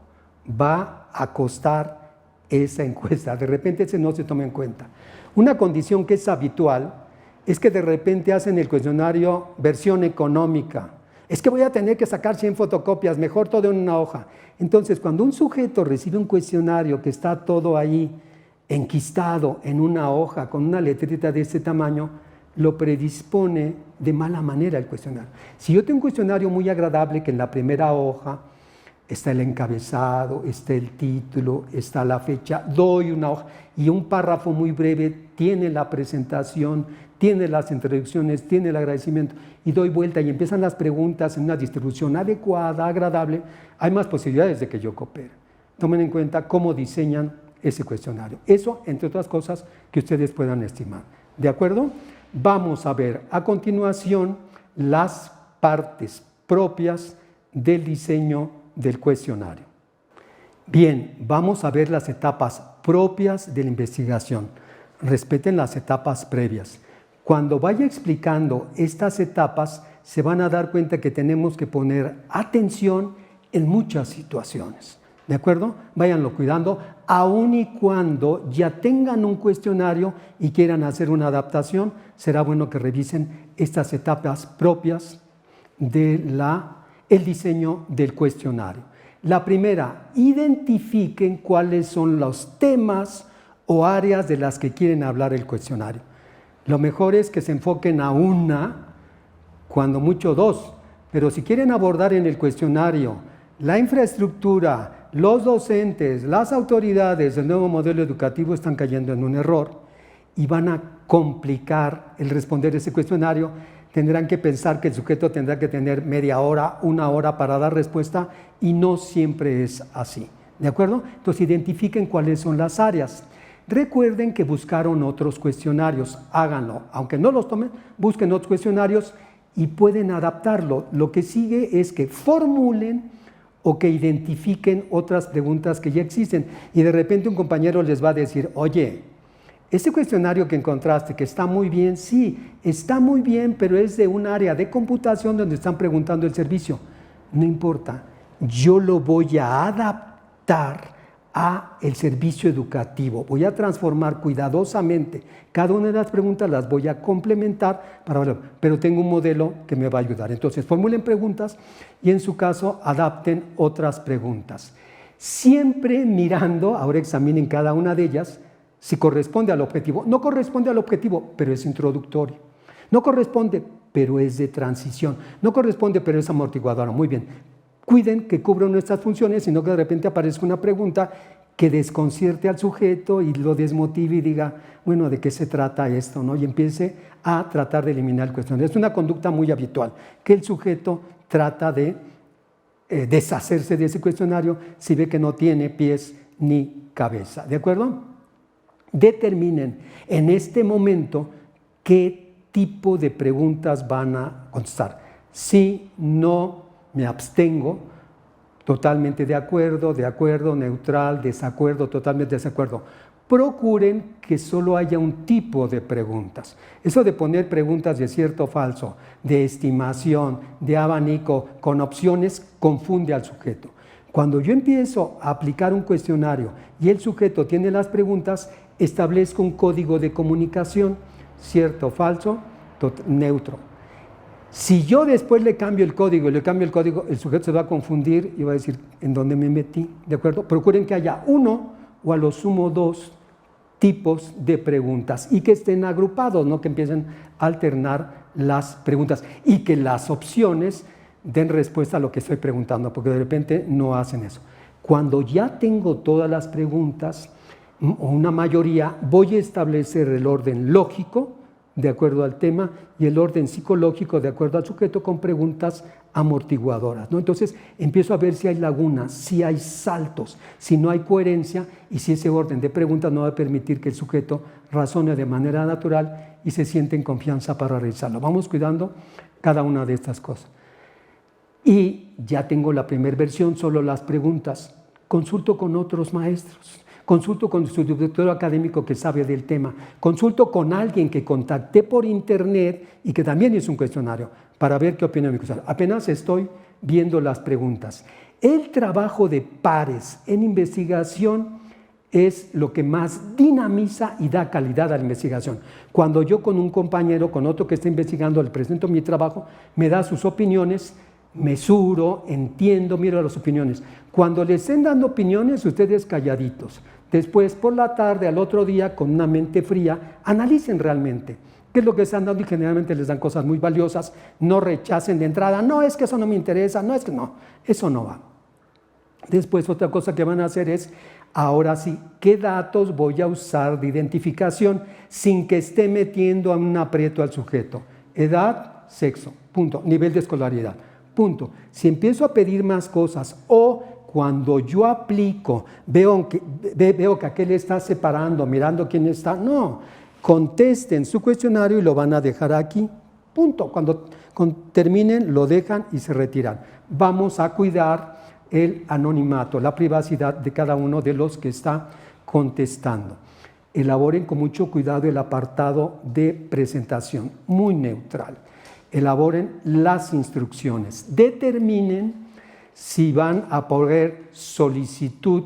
va a costar esa encuesta. De repente ese no se toma en cuenta. Una condición que es habitual es que de repente hacen el cuestionario versión económica. Es que voy a tener que sacar 100 fotocopias, mejor todo en una hoja. Entonces, cuando un sujeto recibe un cuestionario que está todo ahí enquistado en una hoja con una letrita de este tamaño, lo predispone de mala manera el cuestionario. Si yo tengo un cuestionario muy agradable que en la primera hoja está el encabezado, está el título, está la fecha, doy una hoja y un párrafo muy breve tiene la presentación, tiene las introducciones, tiene el agradecimiento y doy vuelta y empiezan las preguntas en una distribución adecuada, agradable, hay más posibilidades de que yo coopere. Tomen en cuenta cómo diseñan ese cuestionario. Eso, entre otras cosas, que ustedes puedan estimar. ¿De acuerdo? Vamos a ver a continuación las partes propias del diseño del cuestionario. Bien, vamos a ver las etapas propias de la investigación. Respeten las etapas previas. Cuando vaya explicando estas etapas, se van a dar cuenta que tenemos que poner atención en muchas situaciones. ¿De acuerdo? Váyanlo cuidando, aun y cuando ya tengan un cuestionario y quieran hacer una adaptación, será bueno que revisen estas etapas propias del diseño del cuestionario. La primera, identifiquen cuáles son los temas o áreas de las que quieren hablar el cuestionario. Lo mejor es que se enfoquen a una, cuando mucho dos, pero si quieren abordar en el cuestionario la infraestructura, los docentes, las autoridades del nuevo modelo educativo están cayendo en un error y van a complicar el responder ese cuestionario tendrán que pensar que el sujeto tendrá que tener media hora, una hora para dar respuesta y no siempre es así. ¿De acuerdo? Entonces identifiquen cuáles son las áreas. Recuerden que buscaron otros cuestionarios, háganlo. Aunque no los tomen, busquen otros cuestionarios y pueden adaptarlo. Lo que sigue es que formulen o que identifiquen otras preguntas que ya existen. Y de repente un compañero les va a decir, oye, ese cuestionario que encontraste, que está muy bien, sí, está muy bien, pero es de un área de computación donde están preguntando el servicio. No importa, yo lo voy a adaptar a el servicio educativo. Voy a transformar cuidadosamente cada una de las preguntas, las voy a complementar, pero tengo un modelo que me va a ayudar. Entonces, formulen preguntas y en su caso adapten otras preguntas. Siempre mirando, ahora examinen cada una de ellas, si corresponde al objetivo. No corresponde al objetivo, pero es introductorio. No corresponde, pero es de transición. No corresponde, pero es amortiguadora. Muy bien. Cuiden que cubran nuestras funciones, sino que de repente aparezca una pregunta que desconcierte al sujeto y lo desmotive y diga, bueno, ¿de qué se trata esto? ¿No? Y empiece a tratar de eliminar el cuestionario. Es una conducta muy habitual, que el sujeto trata de deshacerse de ese cuestionario si ve que no tiene pies ni cabeza. ¿De acuerdo? Determinen en este momento qué tipo de preguntas van a contestar. Sí, no, me abstengo, totalmente de acuerdo, neutral, desacuerdo, totalmente desacuerdo. Procuren que solo haya un tipo de preguntas. Eso de poner preguntas de cierto o falso, de estimación, de abanico, con opciones, confunde al sujeto. Cuando yo empiezo a aplicar un cuestionario y el sujeto tiene las preguntas, establezco un código de comunicación, cierto, falso, neutro. Si yo después le cambio el código, el sujeto se va a confundir y va a decir, ¿en dónde me metí? ¿De acuerdo? Procuren que haya uno o a lo sumo dos tipos de preguntas y que estén agrupados, no que empiecen a alternar las preguntas y que las opciones den respuesta a lo que estoy preguntando, porque de repente no hacen eso. Cuando ya tengo todas las preguntas, o una mayoría, voy a establecer el orden lógico de acuerdo al tema y el orden psicológico de acuerdo al sujeto con preguntas amortiguadoras, ¿no? Entonces empiezo a ver si hay lagunas, si hay saltos, si no hay coherencia y si ese orden de preguntas no va a permitir que el sujeto razone de manera natural y se siente en confianza para realizarlo. Vamos cuidando cada una de estas cosas. Y ya tengo la primera versión, solo las preguntas. Consulto con otros maestros. Consulto con su director académico que sabe del tema, consulto con alguien que contacté por internet y que también hizo un cuestionario para ver qué opina de mi cuestionario. Apenas estoy viendo las preguntas. El trabajo de pares en investigación es lo que más dinamiza y da calidad a la investigación. Cuando yo con un compañero, con otro que está investigando, le presento mi trabajo, me da sus opiniones, mesuro, entiendo, miro las opiniones. Cuando le estén dando opiniones, ustedes calladitos. Después, por la tarde, al otro día, con una mente fría, analicen realmente qué es lo que están dando y generalmente les dan cosas muy valiosas. No rechacen de entrada, no, es que eso no me interesa, no, es que no, eso no va. Después, otra cosa que van a hacer es, ahora sí, ¿qué datos voy a usar de identificación sin que esté metiendo a un aprieto al sujeto? Edad, sexo, punto. Nivel de escolaridad, punto. Si empiezo a pedir más cosas o cuando yo aplico, veo que aquel está separando, mirando quién está, no, contesten su cuestionario y lo van a dejar aquí, punto. Cuando terminen, lo dejan y se retiran. Vamos a cuidar el anonimato, la privacidad de cada uno de los que está contestando. Elaboren con mucho cuidado el apartado de presentación, muy neutral. Elaboren las instrucciones, determinen si van a poner solicitud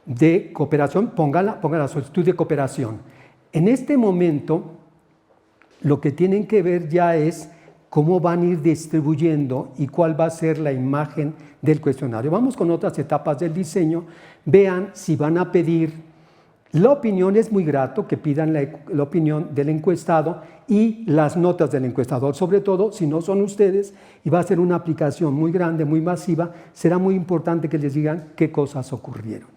de cooperación, pongan la solicitud de cooperación. En este momento, lo que tienen que ver ya es cómo van a ir distribuyendo y cuál va a ser la imagen del cuestionario. Vamos con otras etapas del diseño. Vean si van a pedir. La opinión es muy grato que pidan la opinión del encuestado y las notas del encuestador, sobre todo si no son ustedes y va a ser una aplicación muy grande, muy masiva, será muy importante que les digan qué cosas ocurrieron.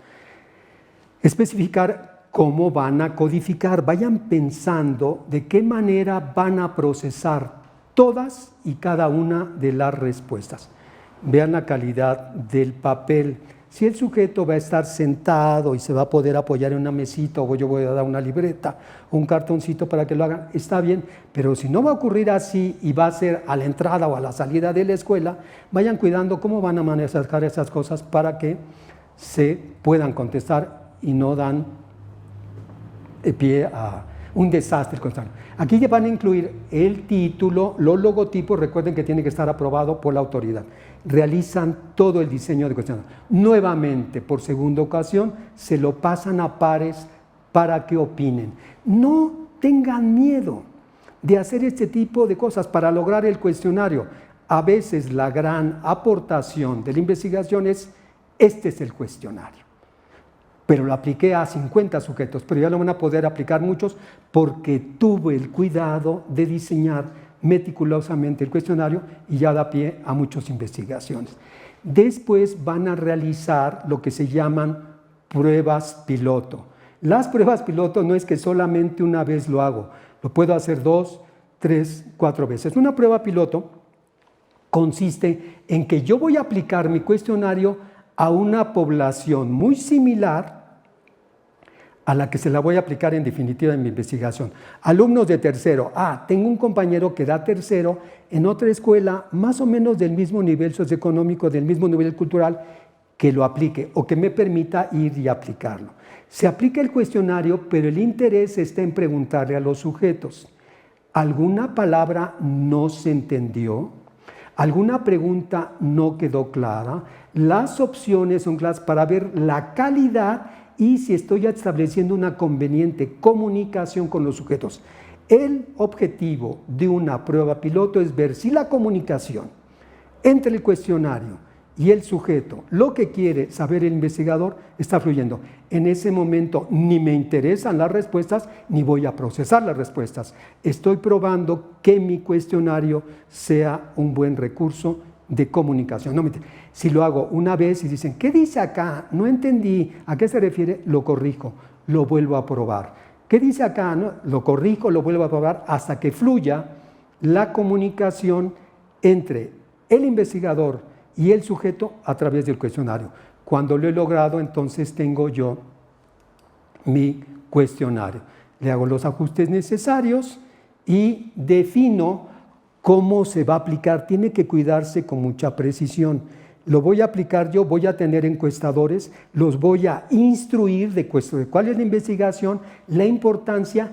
Especificar cómo van a codificar, vayan pensando de qué manera van a procesar todas y cada una de las respuestas. Vean la calidad del papel. Si el sujeto va a estar sentado y se va a poder apoyar en una mesita, o yo voy a dar una libreta o un cartoncito para que lo hagan, está bien, pero si no va a ocurrir así y va a ser a la entrada o a la salida de la escuela, vayan cuidando cómo van a manejar esas cosas para que se puedan contestar y no dan pie a un desastre constante. Aquí ya van a incluir el título, los logotipos, recuerden que tiene que estar aprobado por la autoridad. Realizan todo el diseño de cuestionario. Nuevamente, por segunda ocasión, se lo pasan a pares para que opinen. No tengan miedo de hacer este tipo de cosas para lograr el cuestionario. A veces la gran aportación de la investigación es, este es el cuestionario. Pero lo apliqué a 50 sujetos, pero ya lo van a poder aplicar muchos porque tuve el cuidado de diseñar meticulosamente el cuestionario y ya da pie a muchas investigaciones. Después van a realizar lo que se llaman pruebas piloto. Las pruebas piloto no es que solamente una vez lo hago, lo puedo hacer 2, 3, 4 veces. Una prueba piloto consiste en que yo voy a aplicar mi cuestionario a una población muy similar a la que se la voy a aplicar en definitiva en mi investigación. Alumnos de tercero. Tengo un compañero que da tercero en otra escuela más o menos del mismo nivel socioeconómico, del mismo nivel cultural, que lo aplique o que me permita ir y aplicarlo. Se aplica el cuestionario, pero el interés está en preguntarle a los sujetos, ¿alguna palabra no se entendió? ¿Alguna pregunta no quedó clara? Las opciones son claras para ver la calidad y si estoy estableciendo una conveniente comunicación con los sujetos. El objetivo de una prueba piloto es ver si la comunicación entre el cuestionario y el sujeto, lo que quiere saber el investigador, está fluyendo. En ese momento ni me interesan las respuestas ni voy a procesar las respuestas. Estoy probando que mi cuestionario sea un buen recurso de comunicación. No, si lo hago una vez y dicen, ¿qué dice acá? No entendí, ¿a qué se refiere? Lo corrijo, lo vuelvo a probar. ¿Qué dice acá? No, lo corrijo, lo vuelvo a probar hasta que fluya la comunicación entre el investigador y el sujeto a través del cuestionario. Cuando lo he logrado, entonces tengo yo mi cuestionario. Le hago los ajustes necesarios y defino cómo se va a aplicar. Tiene que cuidarse con mucha precisión. Lo voy a aplicar yo, voy a tener encuestadores, los voy a instruir de cuál es la investigación, la importancia,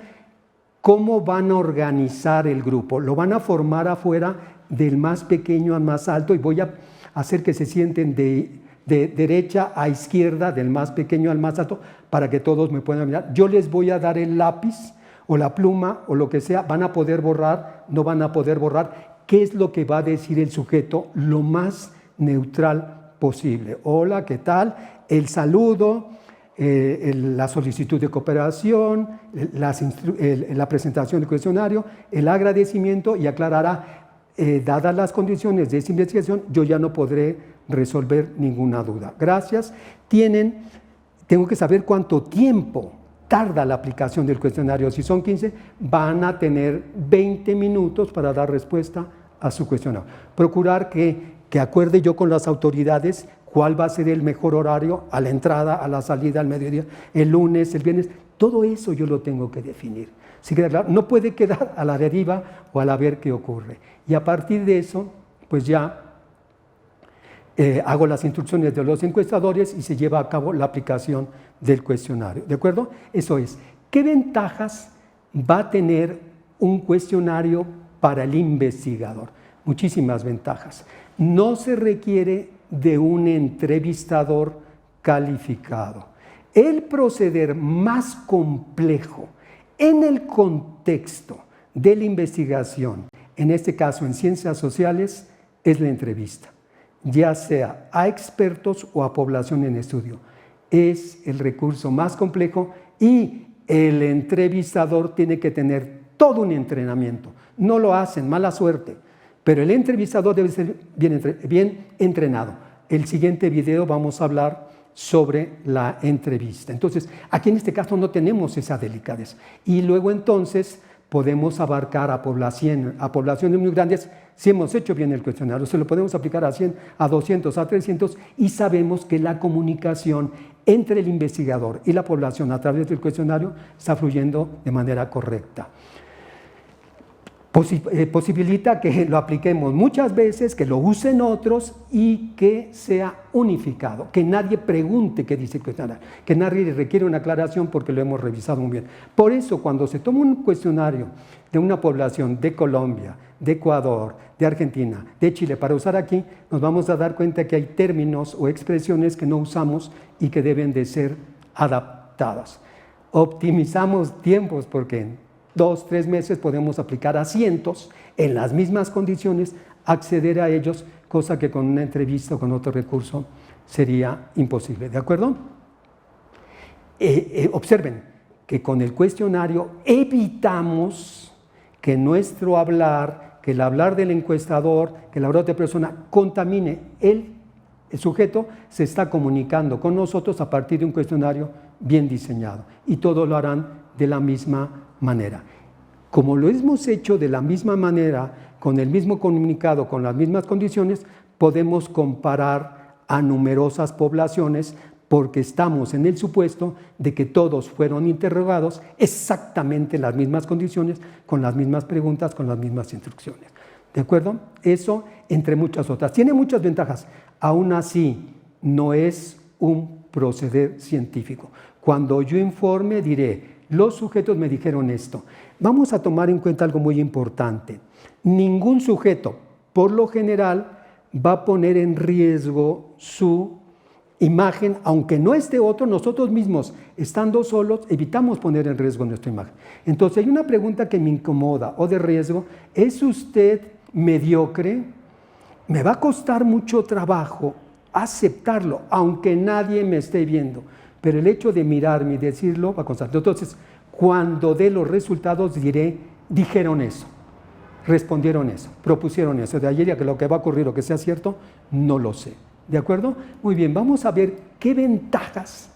cómo van a organizar el grupo. Lo van a formar afuera del más pequeño al más alto y voy a hacer que se sienten de derecha a izquierda, del más pequeño al más alto, para que todos me puedan mirar. Yo les voy a dar el lápiz o la pluma o lo que sea, van a poder borrar, no van a poder borrar. ¿Qué es lo que va a decir el sujeto? Lo más neutral posible. Hola, ¿qué tal? El saludo, la solicitud de cooperación, la presentación del cuestionario, el agradecimiento y aclarará. Dadas las condiciones de esta investigación, yo ya no podré resolver ninguna duda. Gracias. Tengo que saber cuánto tiempo tarda la aplicación del cuestionario. Si son 15, van a tener 20 minutos para dar respuesta a su cuestionario. Procurar que acuerde yo con las autoridades cuál va a ser el mejor horario a la entrada, a la salida, al mediodía, el lunes, el viernes. Todo eso yo lo tengo que definir. ¿Sí queda claro? No puede quedar a la deriva o a la ver qué ocurre. Y a partir de eso, pues ya hago las instrucciones de los encuestadores y se lleva a cabo la aplicación del cuestionario. ¿De acuerdo? Eso es. ¿Qué ventajas va a tener un cuestionario para el investigador? Muchísimas ventajas. No se requiere de un entrevistador calificado. El proceder más complejo en el contexto de la investigación, en este caso en ciencias sociales, es la entrevista, ya sea a expertos o a población en estudio. Es el recurso más complejo y el entrevistador tiene que tener todo un entrenamiento. No lo hacen, mala suerte, pero el entrevistador debe ser bien entrenado. El siguiente video vamos a hablar sobre la entrevista. Entonces, aquí en este caso no tenemos esa delicadeza. Y luego entonces, podemos abarcar a poblaciones muy grandes si hemos hecho bien el cuestionario. Se lo podemos aplicar a 100, a 200, a 300 y sabemos que la comunicación entre el investigador y la población a través del cuestionario está fluyendo de manera correcta. Posibilita que lo apliquemos muchas veces, que lo usen otros y que sea unificado, que nadie pregunte qué dice el cuestionario, que nadie requiere una aclaración porque lo hemos revisado muy bien. Por eso, cuando se toma un cuestionario de una población de Colombia, de Ecuador, de Argentina, de Chile, para usar aquí, nos vamos a dar cuenta que hay términos o expresiones que no usamos y que deben de ser adaptadas. Optimizamos tiempos porque en 2, 3 meses podemos aplicar a cientos en las mismas condiciones, acceder a ellos, cosa que con una entrevista o con otro recurso sería imposible. ¿De acuerdo? Observen que con el cuestionario evitamos que nuestro hablar, que el hablar del encuestador, que el hablar de persona contamine. El sujeto se está comunicando con nosotros a partir de un cuestionario bien diseñado y todo lo harán de la misma manera. Como lo hemos hecho de la misma manera, con el mismo comunicado, con las mismas condiciones, podemos comparar a numerosas poblaciones porque estamos en el supuesto de que todos fueron interrogados exactamente en las mismas condiciones, con las mismas preguntas, con las mismas instrucciones. ¿De acuerdo? Eso entre muchas otras. Tiene muchas ventajas. Aún así, no es un proceder científico. Cuando yo informe, diré, los sujetos me dijeron esto. Vamos a tomar en cuenta algo muy importante. Ningún sujeto, por lo general, va a poner en riesgo su imagen, aunque no esté otro, nosotros mismos, estando solos, evitamos poner en riesgo nuestra imagen. Entonces, hay una pregunta que me incomoda o de riesgo. ¿Es usted mediocre? Me va a costar mucho trabajo aceptarlo, aunque nadie me esté viendo. Pero el hecho de mirarme y decirlo va a costar. Entonces, cuando dé los resultados diré, dijeron eso, respondieron eso, propusieron eso. De ayer a que lo que va a ocurrir o que sea cierto, no lo sé. ¿De acuerdo? Muy bien, vamos a ver qué ventajas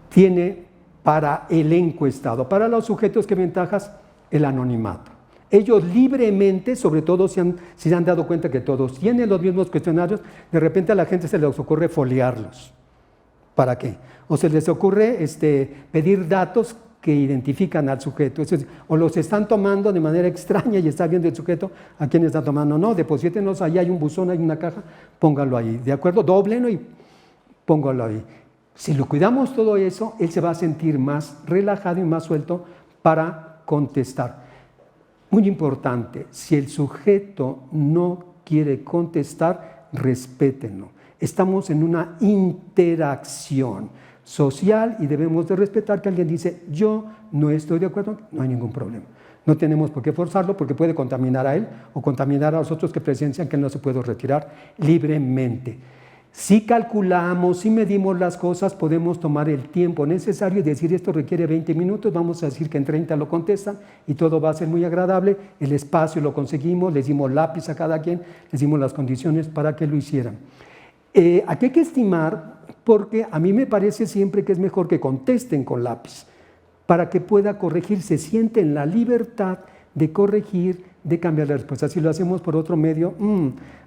tiene para el encuestado. Para los sujetos, ¿qué ventajas? El anonimato. Ellos libremente, sobre todo si se han dado cuenta que todos tienen los mismos cuestionarios, de repente a la gente se les ocurre foliarlos. ¿Para qué? O se les ocurre pedir datos que identifican al sujeto. O los están tomando de manera extraña y está viendo el sujeto a quién están tomando. No, deposítenos, ahí hay un buzón, hay una caja, pónganlo ahí. ¿De acuerdo? Dóblenlo y pónganlo ahí. Si lo cuidamos todo eso, él se va a sentir más relajado y más suelto para contestar. Muy importante, si el sujeto no quiere contestar, respétenlo. Estamos en una interacción social y debemos de respetar que alguien dice, yo no estoy de acuerdo, no hay ningún problema. No tenemos por qué forzarlo porque puede contaminar a él o contaminar a los otros que presencian que él no se puede retirar libremente. Si calculamos, si medimos las cosas, podemos tomar el tiempo necesario y decir esto requiere 20 minutos, vamos a decir que en 30 lo contestan y todo va a ser muy agradable, el espacio lo conseguimos, les dimos lápiz a cada quien, les dimos las condiciones para que lo hicieran. Aquí hay que estimar, porque a mí me parece siempre que es mejor que contesten con lápiz, para que pueda corregir, se sienten la libertad de corregir, de cambiar la respuesta. Si lo hacemos por otro medio,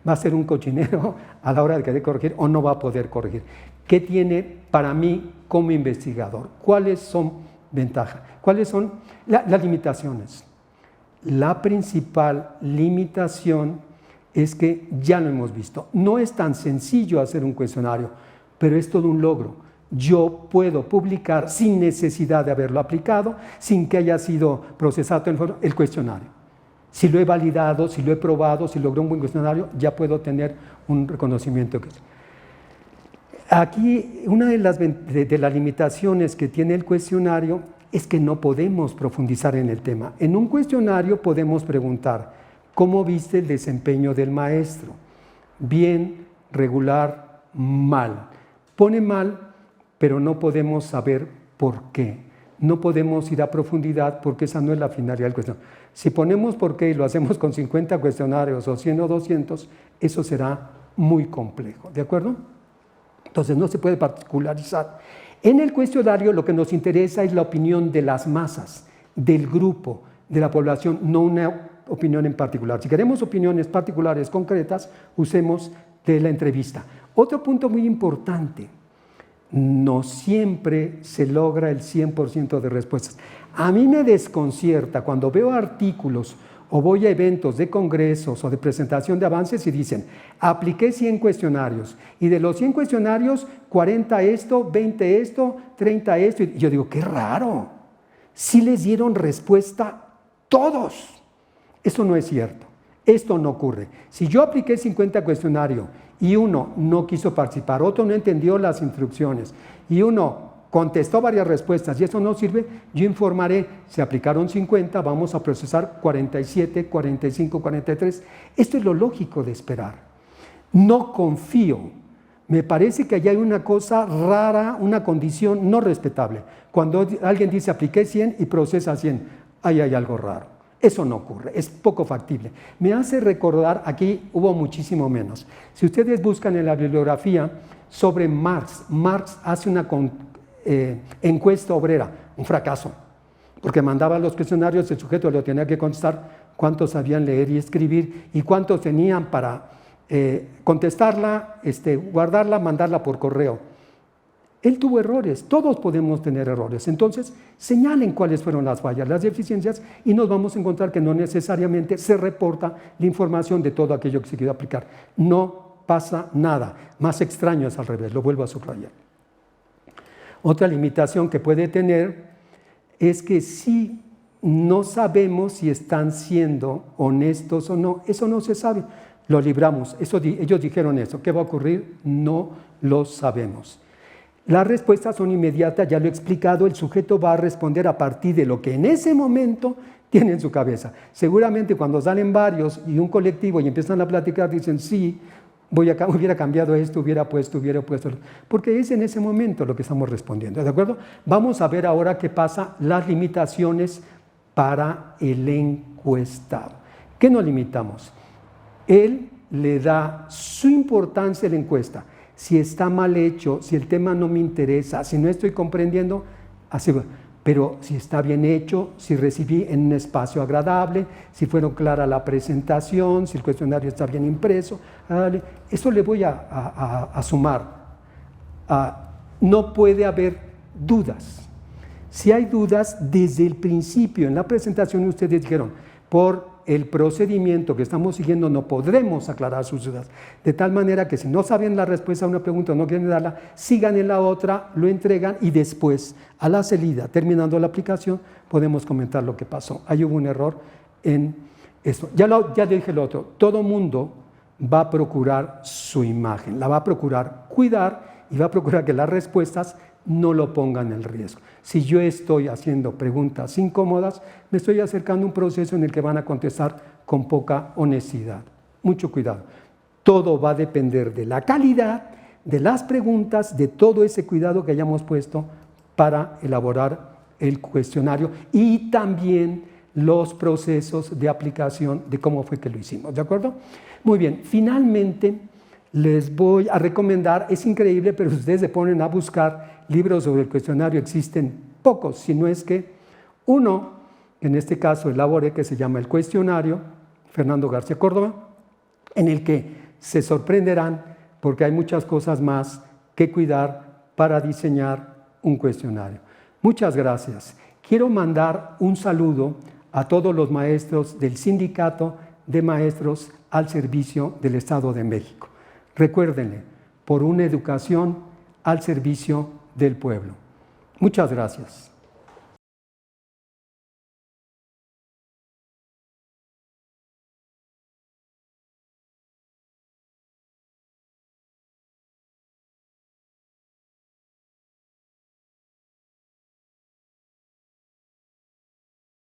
va a ser un cochinero a la hora de querer corregir o no va a poder corregir. ¿Qué tiene para mí como investigador? ¿Cuáles son ventajas? ¿Cuáles son las limitaciones? La principal limitación es que ya lo hemos visto. No es tan sencillo hacer un cuestionario, pero es todo un logro. Yo puedo publicar sin necesidad de haberlo aplicado, sin que haya sido procesado el cuestionario. Si lo he validado, si lo he probado, si logré un buen cuestionario, ya puedo tener un reconocimiento. Aquí, una de las limitaciones que tiene el cuestionario es que no podemos profundizar en el tema. En un cuestionario podemos preguntar, ¿cómo viste el desempeño del maestro? Bien, regular, mal. Pone mal, pero no podemos saber por qué. No podemos ir a profundidad porque esa no es la finalidad del cuestionario. Si ponemos por qué y lo hacemos con 50 cuestionarios o 100 o 200, eso será muy complejo, ¿de acuerdo? Entonces no se puede particularizar. En el cuestionario lo que nos interesa es la opinión de las masas, del grupo, de la población, no una opinión en particular. Si queremos opiniones particulares concretas, usemos de la entrevista. Otro punto muy importante, no siempre se logra el 100% de respuestas. A mí me desconcierta cuando veo artículos o voy a eventos de congresos o de presentación de avances y dicen, apliqué 100 cuestionarios y de los 100 cuestionarios, 40 esto, 20 esto, 30 esto. Y yo digo, qué raro, sí les dieron respuesta todos. Eso no es cierto, esto no ocurre. Si yo apliqué 50 cuestionarios y uno no quiso participar, otro no entendió las instrucciones y uno contestó varias respuestas y eso no sirve, yo informaré, se aplicaron 50, vamos a procesar 47, 45, 43. Esto es lo lógico de esperar. No confío. Me parece que allá hay una cosa rara, una condición no respetable. Cuando alguien dice apliqué 100 y procesa 100, ahí hay algo raro. Eso no ocurre, es poco factible. Me hace recordar, aquí hubo muchísimo menos. Si ustedes buscan en la bibliografía sobre Marx hace una encuesta obrera, un fracaso, porque mandaba los cuestionarios, el sujeto lo tenía que contestar, cuántos sabían leer y escribir y cuántos tenían para contestarla, guardarla, mandarla por correo. Él tuvo errores, todos podemos tener errores, entonces señalen cuáles fueron las fallas, las deficiencias y nos vamos a encontrar que no necesariamente se reporta la información de todo aquello que se quiere aplicar. No pasa nada, más extraño es al revés, lo vuelvo a subrayar. Otra limitación que puede tener es que si no sabemos si están siendo honestos o no, eso no se sabe, lo libramos, ellos dijeron eso, ¿qué va a ocurrir? No lo sabemos. Las respuestas son inmediatas, ya lo he explicado, el sujeto va a responder a partir de lo que en ese momento tiene en su cabeza. Seguramente cuando salen varios y un colectivo y empiezan a platicar, dicen, sí, hubiera cambiado esto, hubiera puesto, porque es en ese momento lo que estamos respondiendo, ¿de acuerdo? Vamos a ver ahora qué pasa, las limitaciones para el encuestado. ¿Qué nos limitamos? Él le da su importancia a la encuesta. Si está mal hecho, si el tema no me interesa, si no estoy comprendiendo, así va. Pero si está bien hecho, si recibí en un espacio agradable, si fueron clara la presentación, si el cuestionario está bien impreso, eso le voy a sumar. No puede haber dudas. Si hay dudas, desde el principio, en la presentación ustedes dijeron, por el procedimiento que estamos siguiendo no podremos aclarar sus dudas, de tal manera que si no saben la respuesta a una pregunta o no quieren darla, sigan en la otra, lo entregan y después, a la salida, terminando la aplicación, podemos comentar lo que pasó. Ahí hubo un error en eso. Ya dije lo otro, todo mundo va a procurar su imagen, la va a procurar cuidar y va a procurar que las respuestas no lo pongan en riesgo. Si yo estoy haciendo preguntas incómodas, me estoy acercando a un proceso en el que van a contestar con poca honestidad. Mucho cuidado. Todo va a depender de la calidad, de las preguntas, de todo ese cuidado que hayamos puesto para elaborar el cuestionario y también los procesos de aplicación de cómo fue que lo hicimos. ¿De acuerdo? Muy bien. Finalmente, les voy a recomendar, es increíble, pero si ustedes se ponen a buscar libros sobre el cuestionario, existen pocos, si no es que uno, en este caso elaboré, que se llama El Cuestionario, Fernando García Córdoba, en el que se sorprenderán porque hay muchas cosas más que cuidar para diseñar un cuestionario. Muchas gracias. Quiero mandar un saludo a todos los maestros del Sindicato de Maestros al Servicio del Estado de México. Recuérdenle, por una educación al servicio del pueblo. Muchas gracias.